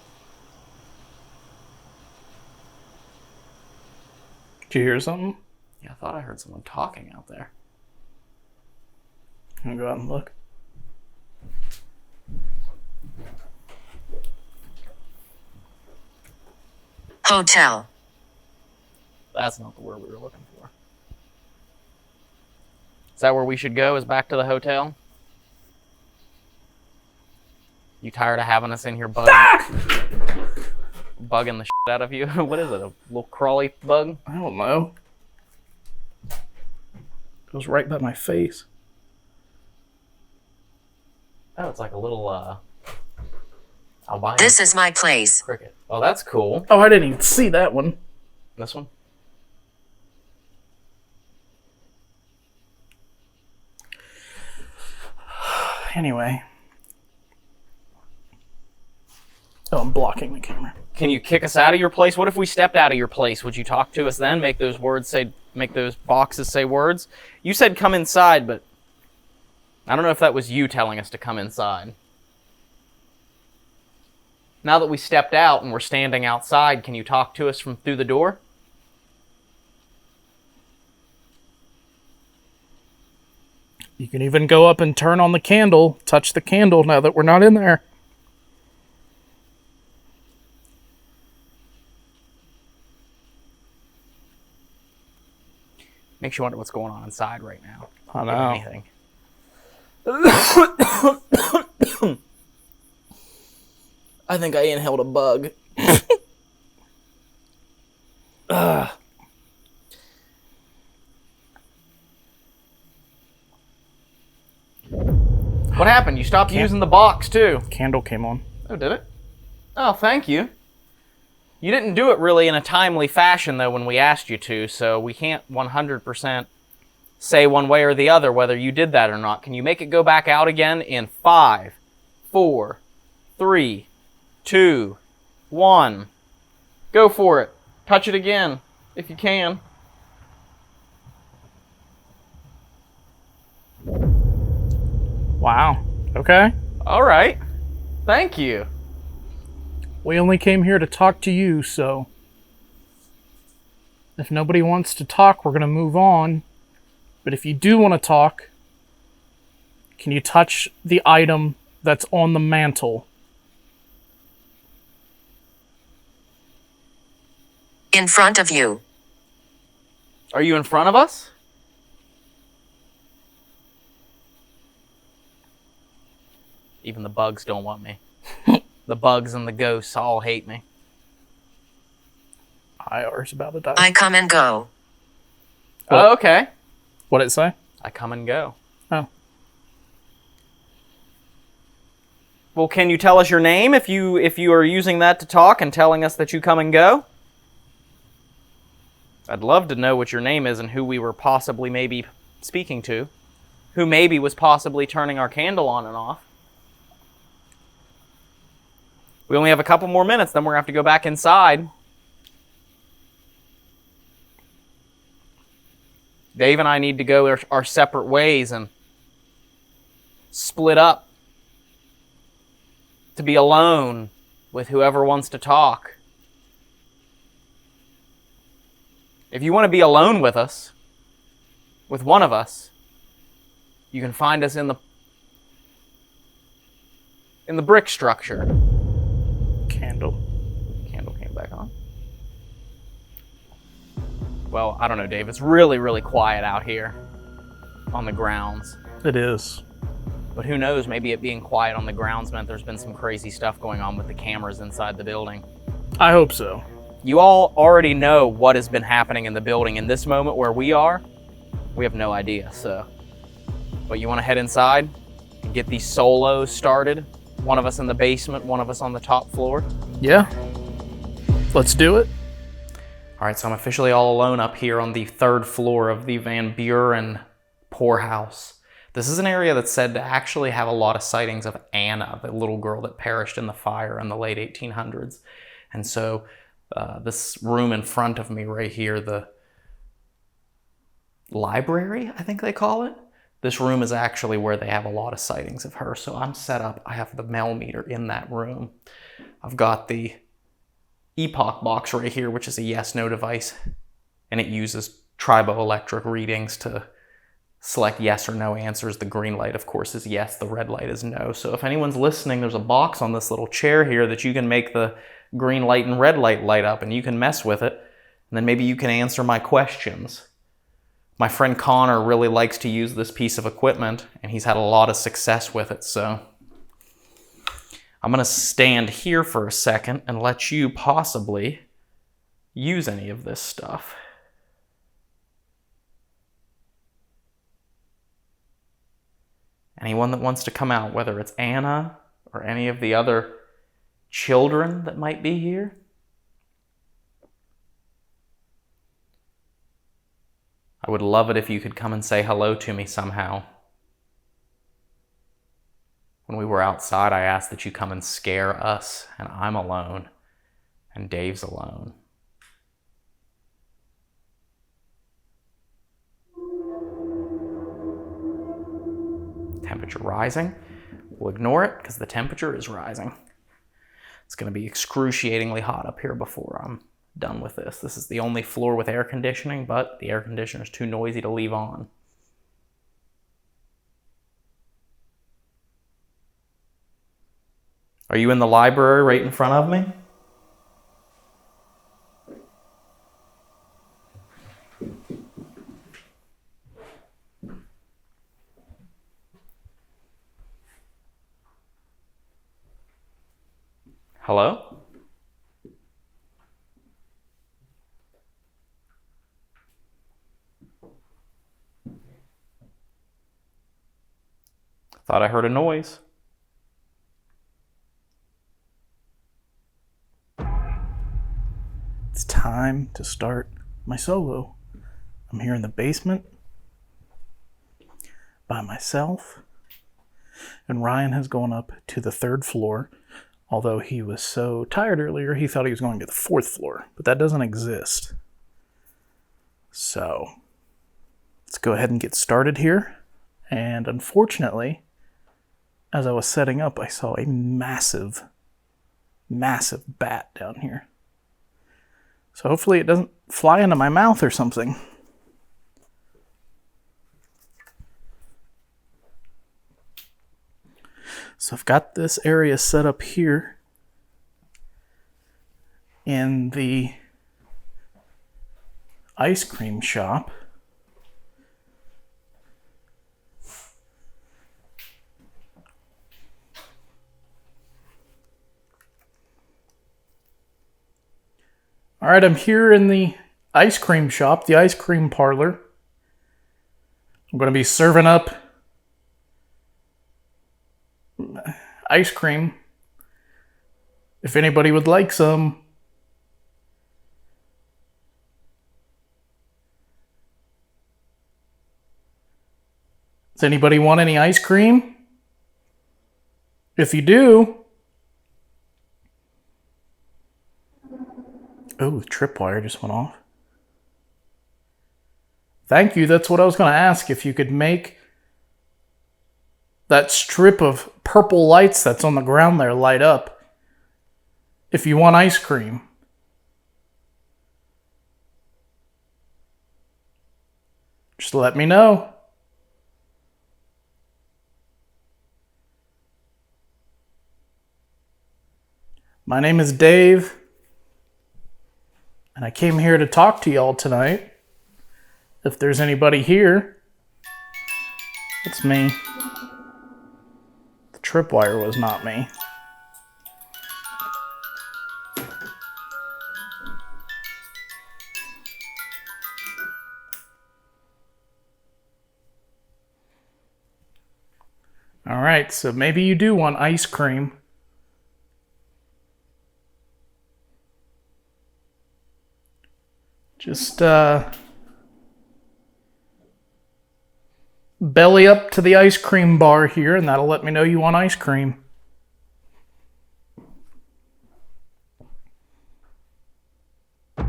Did you hear something? Yeah, I thought I heard someone talking out there. I'm gonna go out and look. Hotel. That's not the word we were looking for. Is that where we should go? Is back to the hotel? You tired of having us in here bugging the shit out of you? What is it? A little crawly bug? I don't know. It goes right by my face. Oh, it's like a little albino This is my place. cricket. Oh, that's cool. Oh, I didn't even see that one. This one? Anyway. Oh, I'm blocking the camera. Can you kick us out of your place? What if we stepped out of your place? Would you talk to us then? Make those boxes say words? You said come inside, but I don't know if that was you telling us to come inside. Now that we stepped out and we're standing outside, can you talk to us from through the door? You can even go up and turn on the candle, touch the candle now that we're not in there. Makes you wonder what's going on inside right now. I If know. anything. I think I inhaled a bug. What happened? You stopped using the box too. Candle came on. Oh, did it? Oh, thank you. You didn't do it really in a timely fashion, though, when we asked you to, so we can't 100% say one way or the other whether you did that or not. Can you make it go back out again in 5, 4, 3, 2, 1? Go for it. Touch it again, if you can. Wow. Okay. All right. Thank you. We only came here to talk to you, so if nobody wants to talk, we're going to move on. But if you do want to talk, can you touch the item that's on the mantle? In front of you. Are you in front of us? Even the bugs don't want me. The bugs and the ghosts all hate me. IR's about to die. I come and go. Oh, okay. What'd it say? I come and go. Oh. Well, can you tell us your name if you are using that to talk and telling us that you come and go? I'd love to know what your name is and who we were possibly maybe speaking to. Who maybe was possibly turning our candle on and off. We only have a couple more minutes, then we're going to have to go back inside. Dave and I need to go our separate ways and split up to be alone with whoever wants to talk. If you want to be alone with us, with one of us, you can find us in the brick structure. Candle came back on. Well, I don't know, Dave. It's really, really quiet out here on the grounds. It is. But who knows, maybe it being quiet on the grounds meant there's been some crazy stuff going on with the cameras inside the building. I hope so. You all already know what has been happening in the building. In this moment where we are, we have no idea, so. But you want to head inside and get these solos started? One of us in the basement, one of us on the top floor? Yeah. Let's do it. All right, so I'm officially all alone up here on the 3rd floor of the Van Buren Poorhouse. This is an area that's said to actually have a lot of sightings of Anna, the little girl that perished in the fire in the late 1800s. And so this room in front of me right here, the library, I think they call it. This room is actually where they have a lot of sightings of her. So I'm set up, I have the Mel meter in that room. I've got the Epoch box right here, which is a yes-no device, and it uses triboelectric readings to select yes or no answers. The green light, of course, is yes, the red light is no. So if anyone's listening, there's a box on this little chair here that you can make the green light and red light light up, and you can mess with it, and then maybe you can answer my questions. My friend Connor really likes to use this piece of equipment, and he's had a lot of success with it, so I'm going to stand here for a second and let you possibly use any of this stuff. Anyone that wants to come out, whether it's Anna or any of the other children that might be here. I would love it if you could come and say hello to me somehow. When we were outside, I asked that you come and scare us, and I'm alone, and Dave's alone. Temperature rising. We'll ignore it because the temperature is rising. It's going to be excruciatingly hot up here before I'm done with this. This is the only floor with air conditioning, but the air conditioner is too noisy to leave on. Are you in the library right in front of me? Hello? Thought I heard a noise. It's time to start my solo. I'm here in the basement by myself, and Ryan has gone up to the 3rd floor, although he was so tired earlier he thought he was going to the 4th floor, but that doesn't exist. So let's go ahead and get started here. And unfortunately, as I was setting up, I saw a massive massive bat down here. So hopefully it doesn't fly into my mouth or something. So I've got this area set up here in the ice cream shop. All right, I'm here in the ice cream shop, the ice cream parlor. I'm going to be serving up ice cream. If anybody would like some. Does anybody want any ice cream? If you do... Oh, the tripwire just went off. Thank you, that's what I was going to ask. If you could make that strip of purple lights that's on the ground there light up. If you want ice cream. Just let me know. My name is Dave, and I came here to talk to y'all tonight. If there's anybody here, it's me. The tripwire was not me. All right, so maybe you do want ice cream. Just belly up to the ice cream bar here, and that'll let me know you want ice cream. If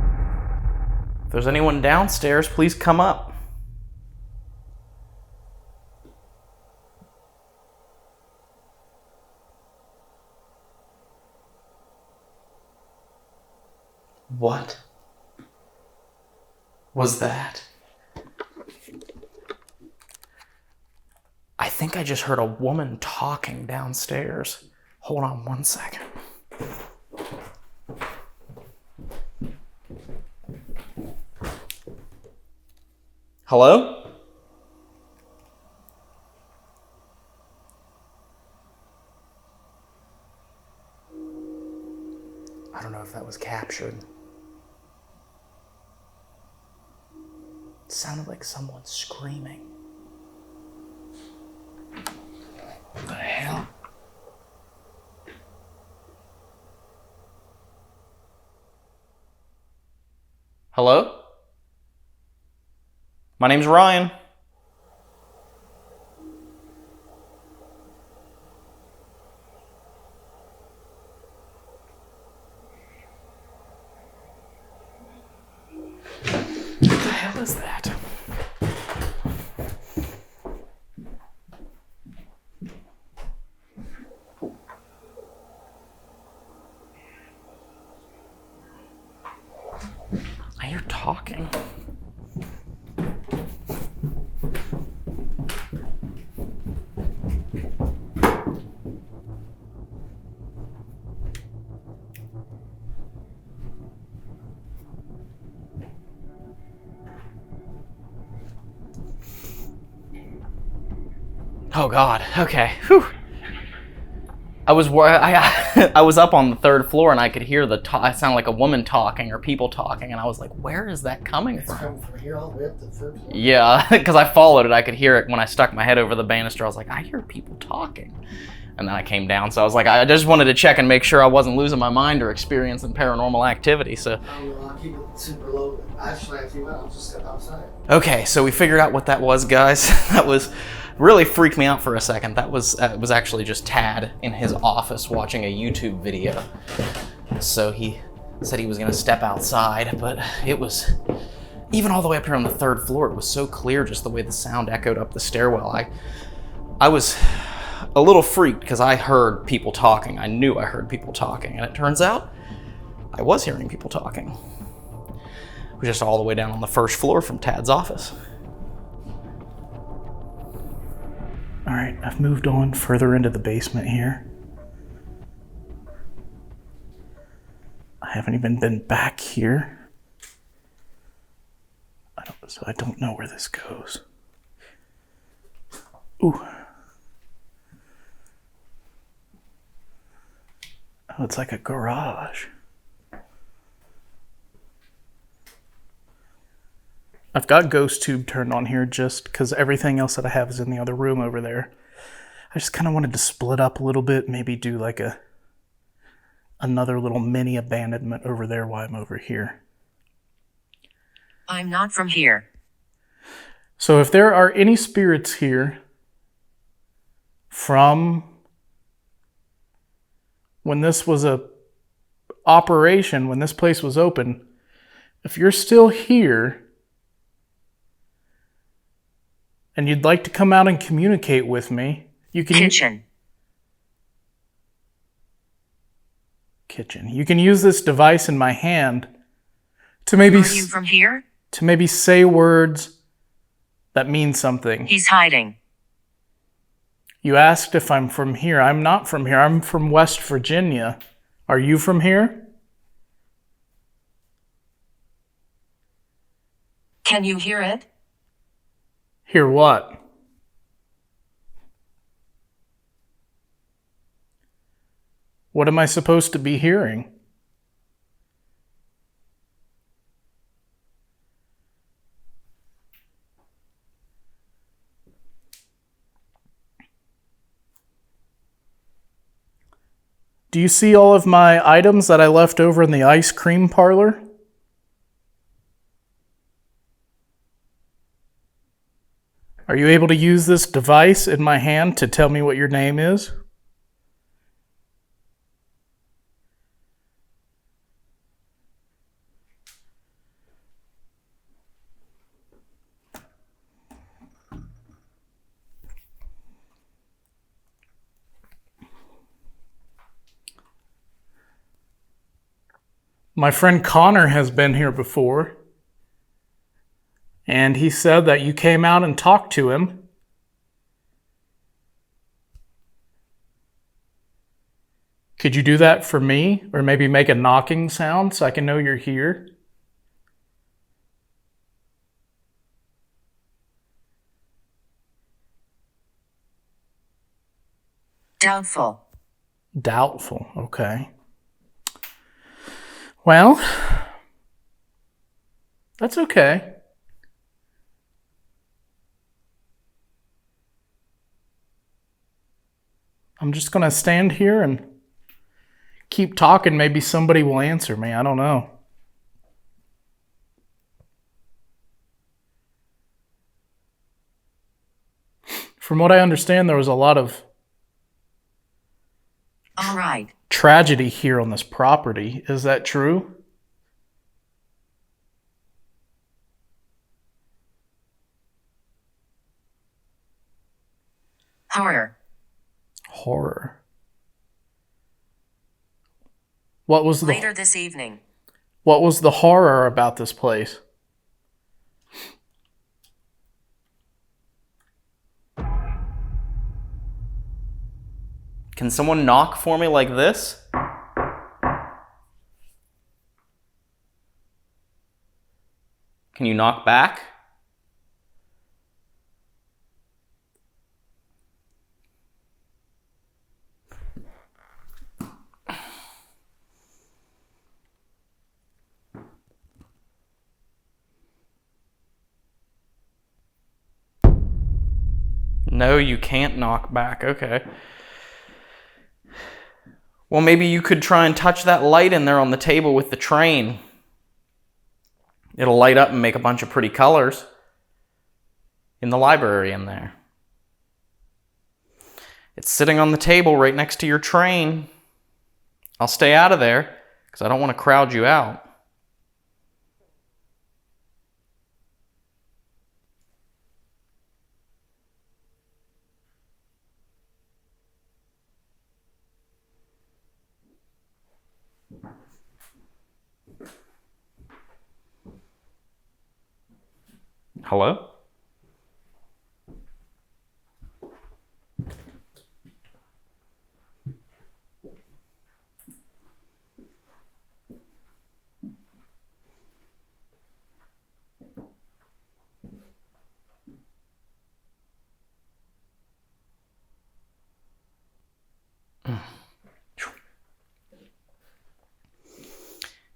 there's anyone downstairs, please come up. What was that? I think I just heard a woman talking downstairs. Hold on one second. Hello? I don't know if that was captured. It sounded like someone screaming. What the hell? Hello? My name's Ryan. What the hell is that? I hear talking. Oh God, okay, whew. I was up on the third floor and I could hear it sounded like a woman talking or people talking, and I was like, where is that coming from? It's coming from here all the way up to the third floor. Yeah, because I followed it, I could hear it when I stuck my head over the banister. I was like, I hear people talking. And then I came down, so I was like, I just wanted to check and make sure I wasn't losing my mind or experiencing paranormal activity, so. I'll keep it super low. Actually, if you want, I'll just step outside. Okay, so we figured out what that was, guys. That was really freaked me out for a second. That was it was actually just Tad in his office watching a YouTube video. So he said he was gonna step outside, but it was, even all the way up here on the third floor, it was so clear just the way the sound echoed up the stairwell. I was a little freaked because I heard people talking. I knew I heard people talking, and it turns out I was hearing people talking. It was just all the way down on the first floor from Tad's office. All right, I've moved on further into the basement here. I haven't even been back here. So I don't know where this goes. Ooh. Oh, it's like a garage. I've got Ghost Tube turned on here just because everything else that I have is in the other room over there. I just kind of wanted to split up a little bit, maybe do like another little mini abandonment over there while I'm over here. I'm not from here. So if there are any spirits here from when this was a operation, when this place was open, if you're still here and you'd like to come out and communicate with me, you can Kitchen. Kitchen. You can use this device in my hand to maybe Are you from here? say words that mean something. He's hiding. You asked if I'm from here. I'm not from here. I'm from West Virginia. Are you from here? Can you hear it? Hear what? What am I supposed to be hearing? Do you see all of my items that I left over in the ice cream parlor? Are you able to use this device in my hand to tell me what your name is? My friend Connor has been here before, and he said that you came out and talked to him. Could you do that for me, or maybe make a knocking sound so I can know you're here? Doubtful. Doubtful, okay. Well, that's okay. I'm just going to stand here and keep talking. Maybe somebody will answer me. I don't know. From what I understand, there was a lot of All right. tragedy here on this property. Is that true? Horror. Horror. What was Later this evening. What was the horror about this place? Can someone knock for me like this? Can you knock back? No, you can't knock back. Okay. Well, maybe you could try and touch that light in there on the table with the train. It'll light up and make a bunch of pretty colors in the library in there. It's sitting on the table right next to your train. I'll stay out of there because I don't want to crowd you out. Hello?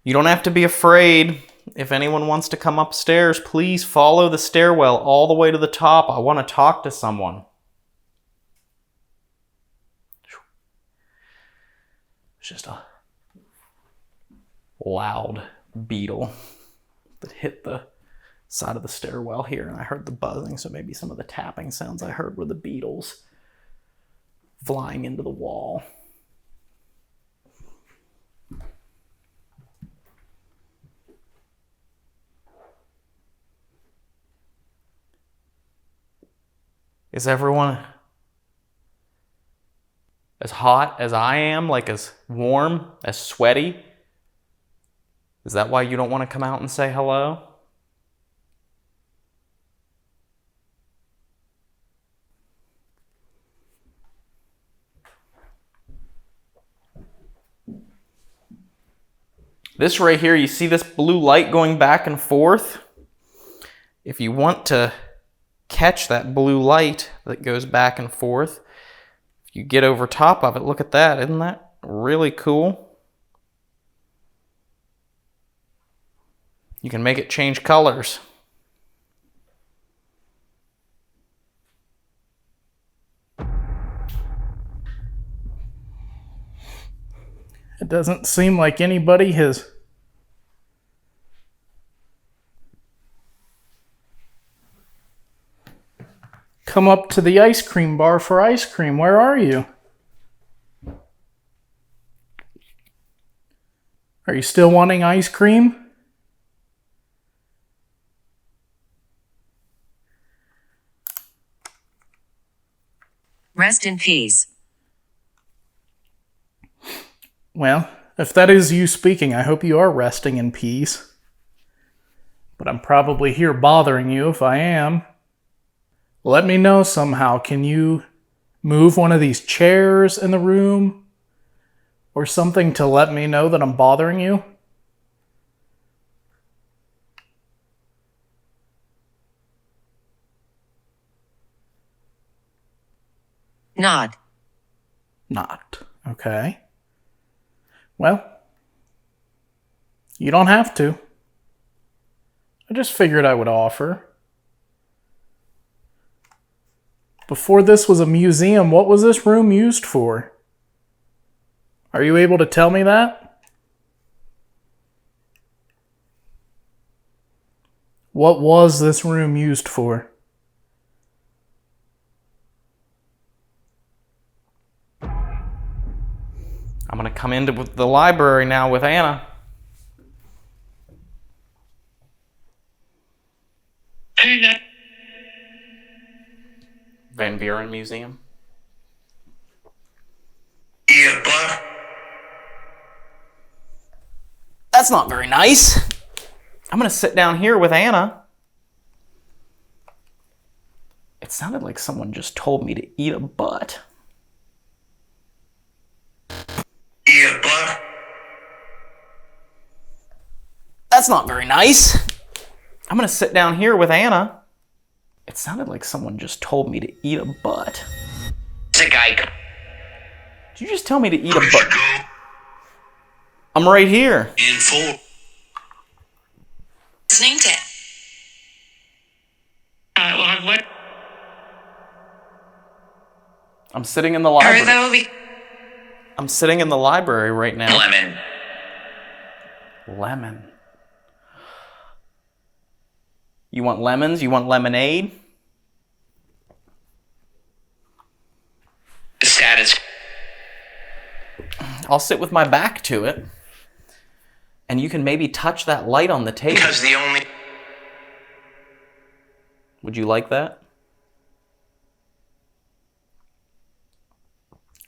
You don't have to be afraid. If anyone wants to come upstairs, please follow the stairwell all the way to the top. I want to talk to someone. It's just a loud beetle that hit the side of the stairwell here, and I heard the buzzing, so maybe some of the tapping sounds I heard were the beetles flying into the wall. Is everyone as hot as I am, like as warm, as sweaty? Is that why you don't want to come out and say hello? This right here, you see this blue light going back and forth? If you want to catch that blue light that goes back and forth, if you get over top of it, look at that. Isn't that really cool? You can make it change colors. It doesn't seem like anybody has come up to the ice cream bar for ice cream. Where are you? Are you still wanting ice cream? Rest in peace. Well, if that is you speaking, I hope you are resting in peace. But I'm probably here bothering you if I am. Let me know somehow. Can you move one of these chairs in the room? Or something to let me know that I'm bothering you? Not. Not. Okay. Well, you don't have to. I just figured I would offer. Before this was a museum, what was this room used for? Are you able to tell me that? What was this room used for? I'm going to come into the library now with Anna. Van Buren Museum. Yeah, but That's not very nice. I'm going to sit down here with Anna. It sounded like someone just told me to eat a butt. yeah, but That's not very nice. I'm going to sit down here with Anna. It sounded like someone just told me to eat a butt. it's a guy. Did you just tell me to eat a Where'd butt? you go? I'm right here. In full. Listening to. What? I'm sitting in the library. I'm sitting in the library right now. Lemon. Lemon. You want lemons? You want lemonade? Status. I'll sit with my back to it. And you can maybe touch that light on the table. Because the only. Would you like that?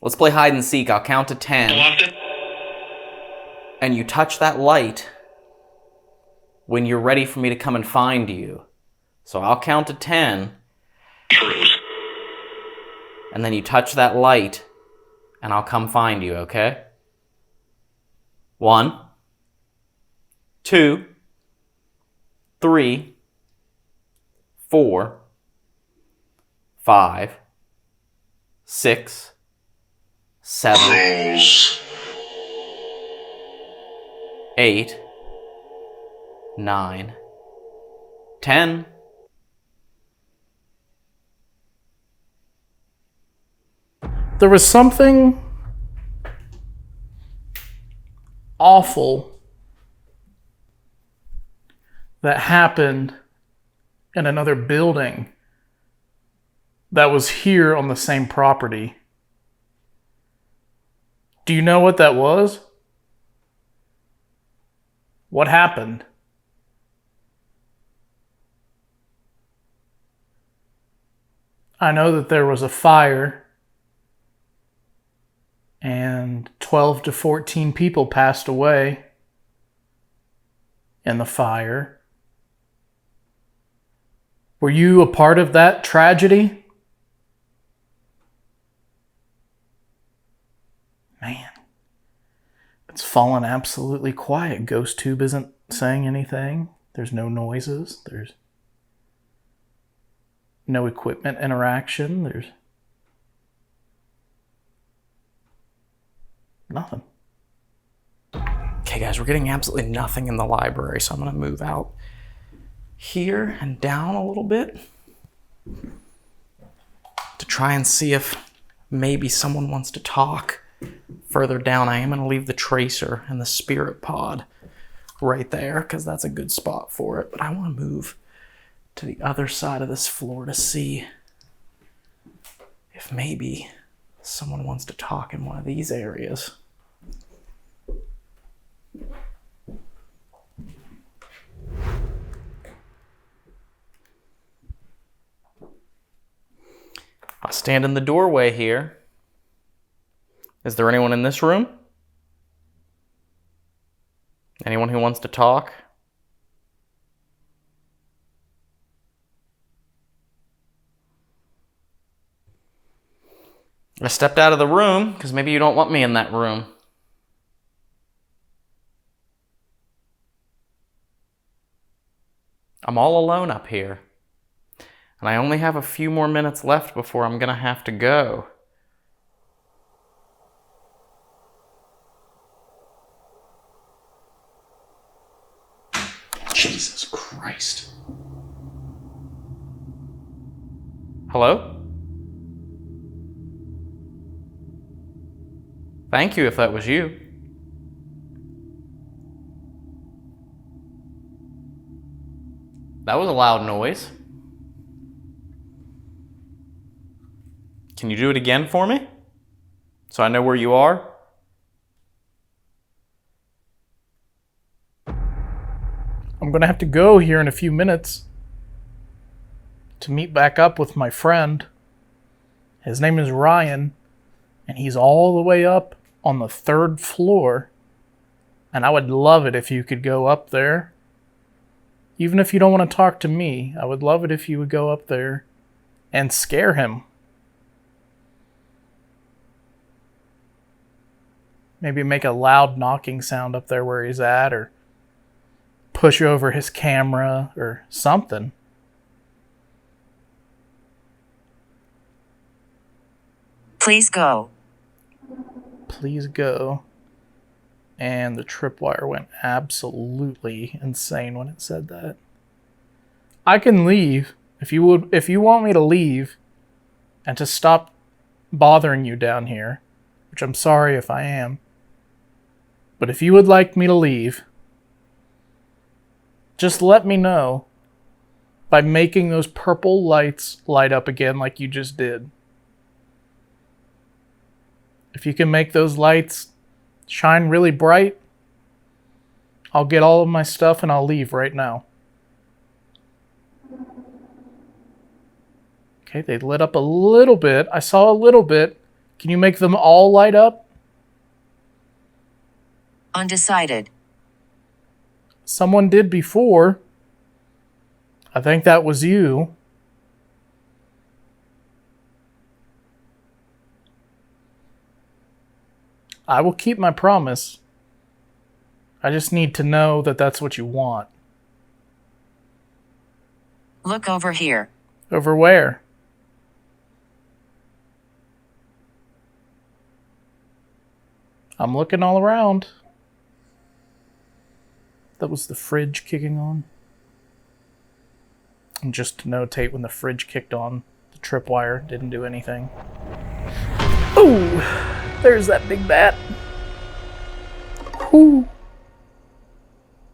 Let's play hide and seek. I'll count to 10. And you touch that light when you're ready for me to come and find you. So I'll count to 10, Truth. and then you touch that light, and I'll come find you, okay? 1, 2, 3, 4, 5, 6, 7, Trolls. 8, 9, 10. There was something awful that happened in another building that was here on the same property. Do you know what that was? What happened? I know that there was a fire and 12 to 14 people passed away in the fire. Were you a part of that tragedy? Man, it's fallen absolutely quiet. GhostTube isn't saying anything. There's no noises. There's no equipment interaction. There's nothing. Okay, guys, we're getting absolutely nothing in the library, so I'm going to move out here and down a little bit to try and see if maybe someone wants to talk. Further down, I am going to leave the tracer and the spirit pod right there because that's a good spot for it, but I want to move to the other side of this floor to see if maybe someone wants to talk in one of these areas. I'll stand in the doorway here. Is there anyone in this room? Anyone who wants to talk? I stepped out of the room because maybe you don't want me in that room. I'm all alone up here. And I only have a few more minutes left before I'm gonna have to go. Jesus Christ. Hello? Thank you if that was you. That was a loud noise. Can you do it again for me? So I know where you are? I'm going to have to go here in a few minutes to meet back up with my friend. His name is Ryan, and he's all the way up on the 3rd floor. And I would love it if you could go up there. Even if you don't want to talk to me, I would love it if you would go up there and scare him. Maybe make a loud knocking sound up there where he's at, or push over his camera or something. Please go. Please go. And the tripwire went absolutely insane when it said that. I can leave if you want me to leave and to stop bothering you down here, which I'm sorry if I am. But if you would like me to leave, just let me know by making those purple lights light up again like you just did. If you can make those lights shine really bright, I'll get all of my stuff and I'll leave right now. Okay, they lit up a little bit. I saw a little bit. Can you make them all light up? Undecided. Someone did before. I think that was you. I will keep my promise. I just need to know that that's what you want. Look over here. Over where? I'm looking all around. That was the fridge kicking on. And just to notate, when the fridge kicked on, the tripwire didn't do anything. Ooh, there's that big bat. Ooh.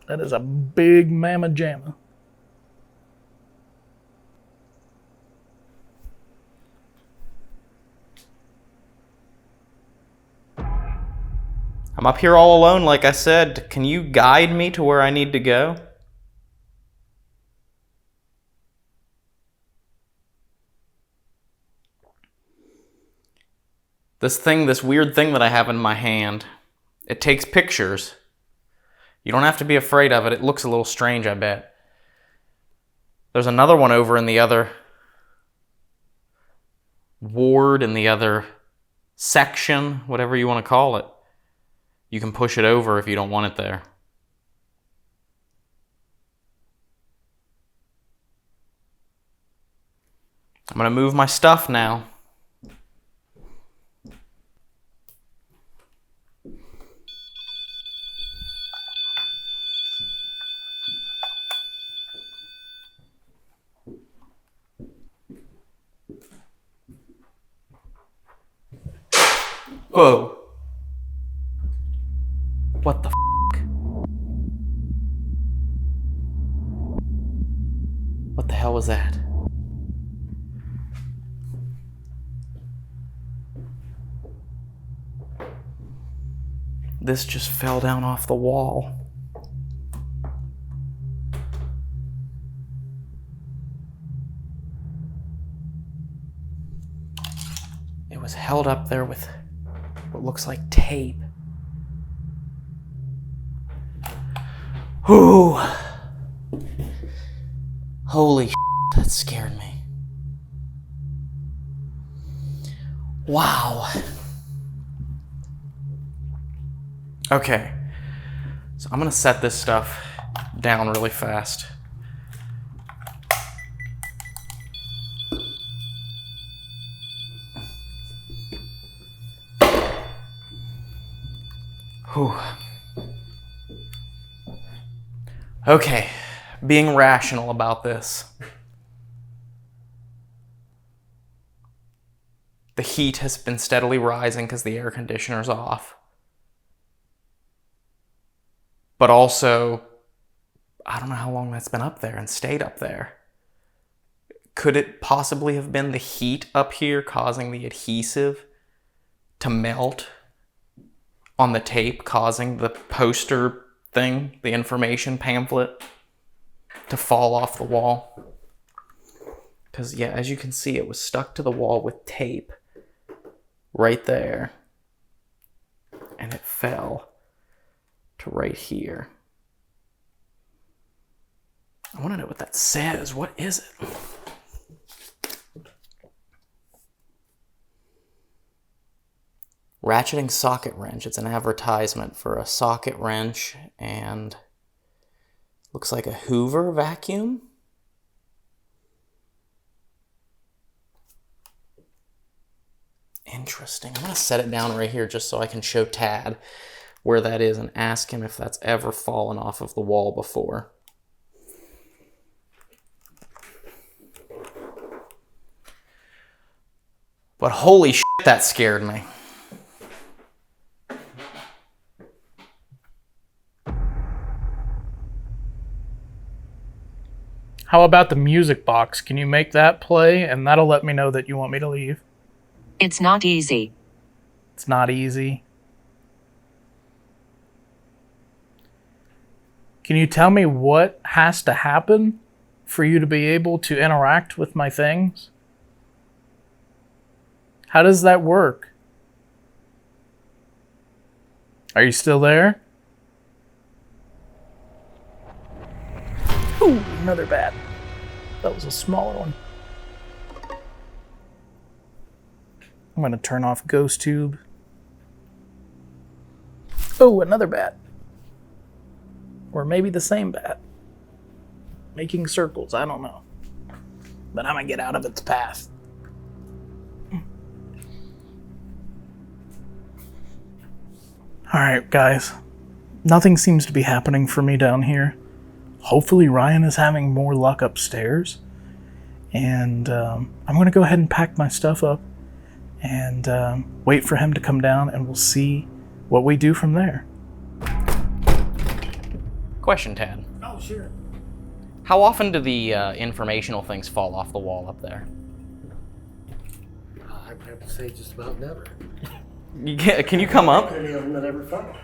That is a big mamma jamma. I'm up here all alone, like I said. Can you guide me to where I need to go? This weird thing that I have in my hand, it takes pictures. You don't have to be afraid of it. It looks a little strange, I bet. There's another one over in the other ward, in the other section, whatever you want to call it. You can push it over if you don't want it there. I'm going to move my stuff now. Whoa. What the f***? What the hell was that? This just fell down off the wall. It was held up there with what looks like tape. Ooh. Holy shit, that scared me. Wow. Okay, so I'm gonna set this stuff down really fast. Whew. Okay, being rational about this. The heat has been steadily rising because the air conditioner's off. But also, I don't know how long that's been up there and stayed up there. Could it possibly have been the heat up here causing the adhesive to melt on the tape, causing the poster thing, the information pamphlet, to fall off the wall? Because, yeah, as you can see, it was stuck to the wall with tape right there. And it fell to right here. I want to know what that says. What is it? Ratcheting socket wrench. It's an advertisement for a socket wrench and looks like a Hoover vacuum. Interesting. I'm going to set it down right here just so I can show Tad where that is and ask him if that's ever fallen off of the wall before. But holy shit, that scared me. How about the music box? Can you make that play? And that'll let me know that you want me to leave. It's not easy. It's not easy. Can you tell me what has to happen for you to be able to interact with my things? How does that work? Are you still there? Ooh, another bat. That was a smaller one. I'm gonna turn off ghost tube. Oh, another bat. Or maybe the same bat. Making circles, I don't know. But I'm gonna get out of its path. Alright, guys. Nothing seems to be happening for me down here. Hopefully Ryan is having more luck upstairs. And I'm gonna go ahead and pack my stuff up and wait for him to come down, and we'll see what we do from there. Question, Tad. Oh, sure. How often do the informational things fall off the wall up there? I would have to say just about never. Can you come up? Any of them that ever fell.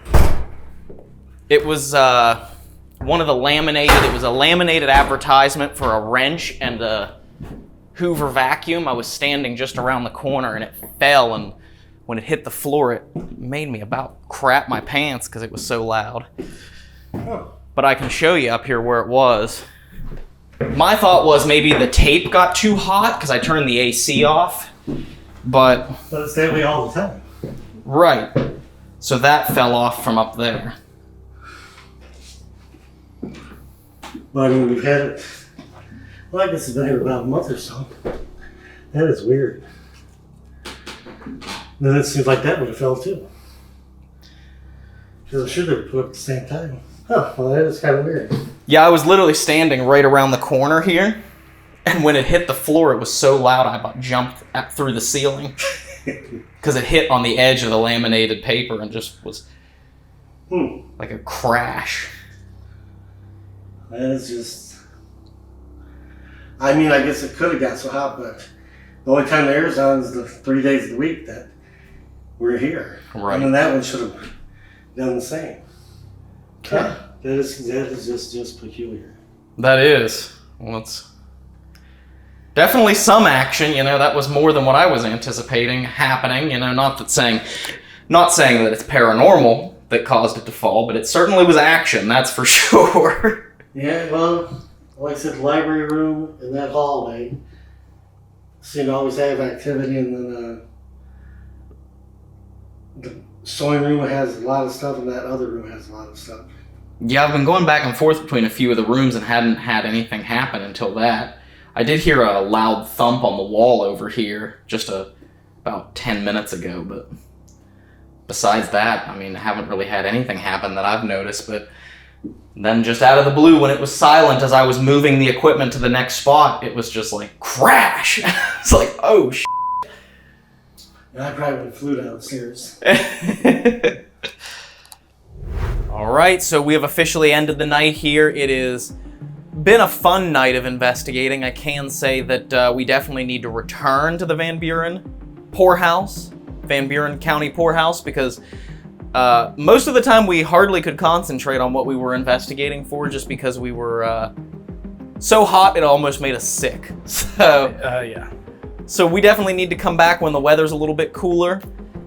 It was one of the laminated, it was a laminated advertisement for a wrench and a Hoover vacuum. I was standing just around the corner and it fell, and when it hit the floor, it made me about crap my pants because it was so loud. Oh. But I can show you up here where it was. My thought was maybe the tape got too hot because I turned the AC off, but it's that way all the time. right. So that fell off from up there. Well, I mean, we've had it. Well, I guess it's been here about a month or so. That is weird. Then it seems like that would have fell too. Because I'm sure they were put up at the same time. Huh, well, that is kind of weird. Yeah, I was literally standing right around the corner here, and when it hit the floor, it was so loud I about jumped through the ceiling because it hit on the edge of the laminated paper and just was like a crash. That is just... I mean, I guess it could have got so hot, but the only time the air's on is the 3 days of the week that we're here. Right. And then that one should have done the same. Huh. That is just peculiar. That is. Well, it's definitely some action. You know, that was more than what I was anticipating happening. You know, not saying that it's paranormal that caused it to fall, but it certainly was action. That's for sure. Yeah, well, like I said, the library room and that hallway seem to always have activity, and then the sewing room has a lot of stuff, and that other room has a lot of stuff. Yeah, I've been going back and forth between a few of the rooms and hadn't had anything happen until that. I did hear a loud thump on the wall over here just about 10 minutes ago, but besides that, I mean, I haven't really had anything happen that I've noticed, but then just out of the blue, when it was silent as I was moving the equipment to the next spot, it was just like, crash! It's like, oh, shit. And I probably would have flew downstairs. All right, so we have officially ended the night here. It has been a fun night of investigating. I can say that we definitely need to return to the Van Buren Poorhouse, Van Buren County Poorhouse, because most of the time we hardly could concentrate on what we were investigating for, just because we were so hot it almost made us sick. So Yeah. So we definitely need to come back when the weather's a little bit cooler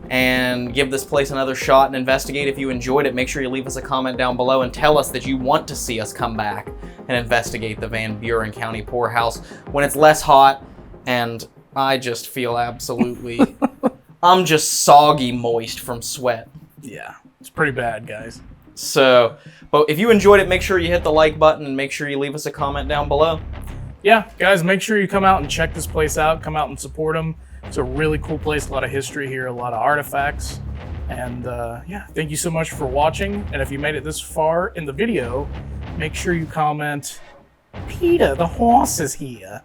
and give this place another shot and investigate. If you enjoyed it, make sure you leave us a comment down below and tell us that you want to see us come back and investigate the Van Buren County Poorhouse when it's less hot. And I just feel absolutely, I'm just soggy moist from sweat. Yeah, it's pretty bad, guys. So, but if you enjoyed it, make sure you hit the like button and make sure you leave us a comment down below. Yeah, guys, make sure you come out and check this place out. Come out and support them. It's a really cool place, a lot of history here, a lot of artifacts. And yeah, thank you so much for watching. And if you made it this far in the video, make sure you comment, Peter, the horse is here.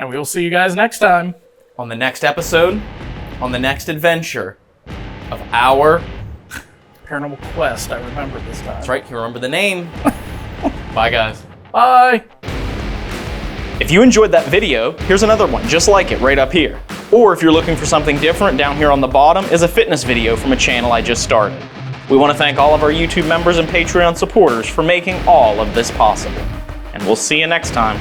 And we will see you guys next time. On the next episode, on the next adventure of our Paranormal Quest, I remember this time. That's right, you remember the name. Bye, guys. Bye. If you enjoyed that video, here's another one just like it right up here. Or if you're looking for something different, down here on the bottom is a fitness video from a channel I just started. We want to thank all of our YouTube members and Patreon supporters for making all of this possible. And we'll see you next time.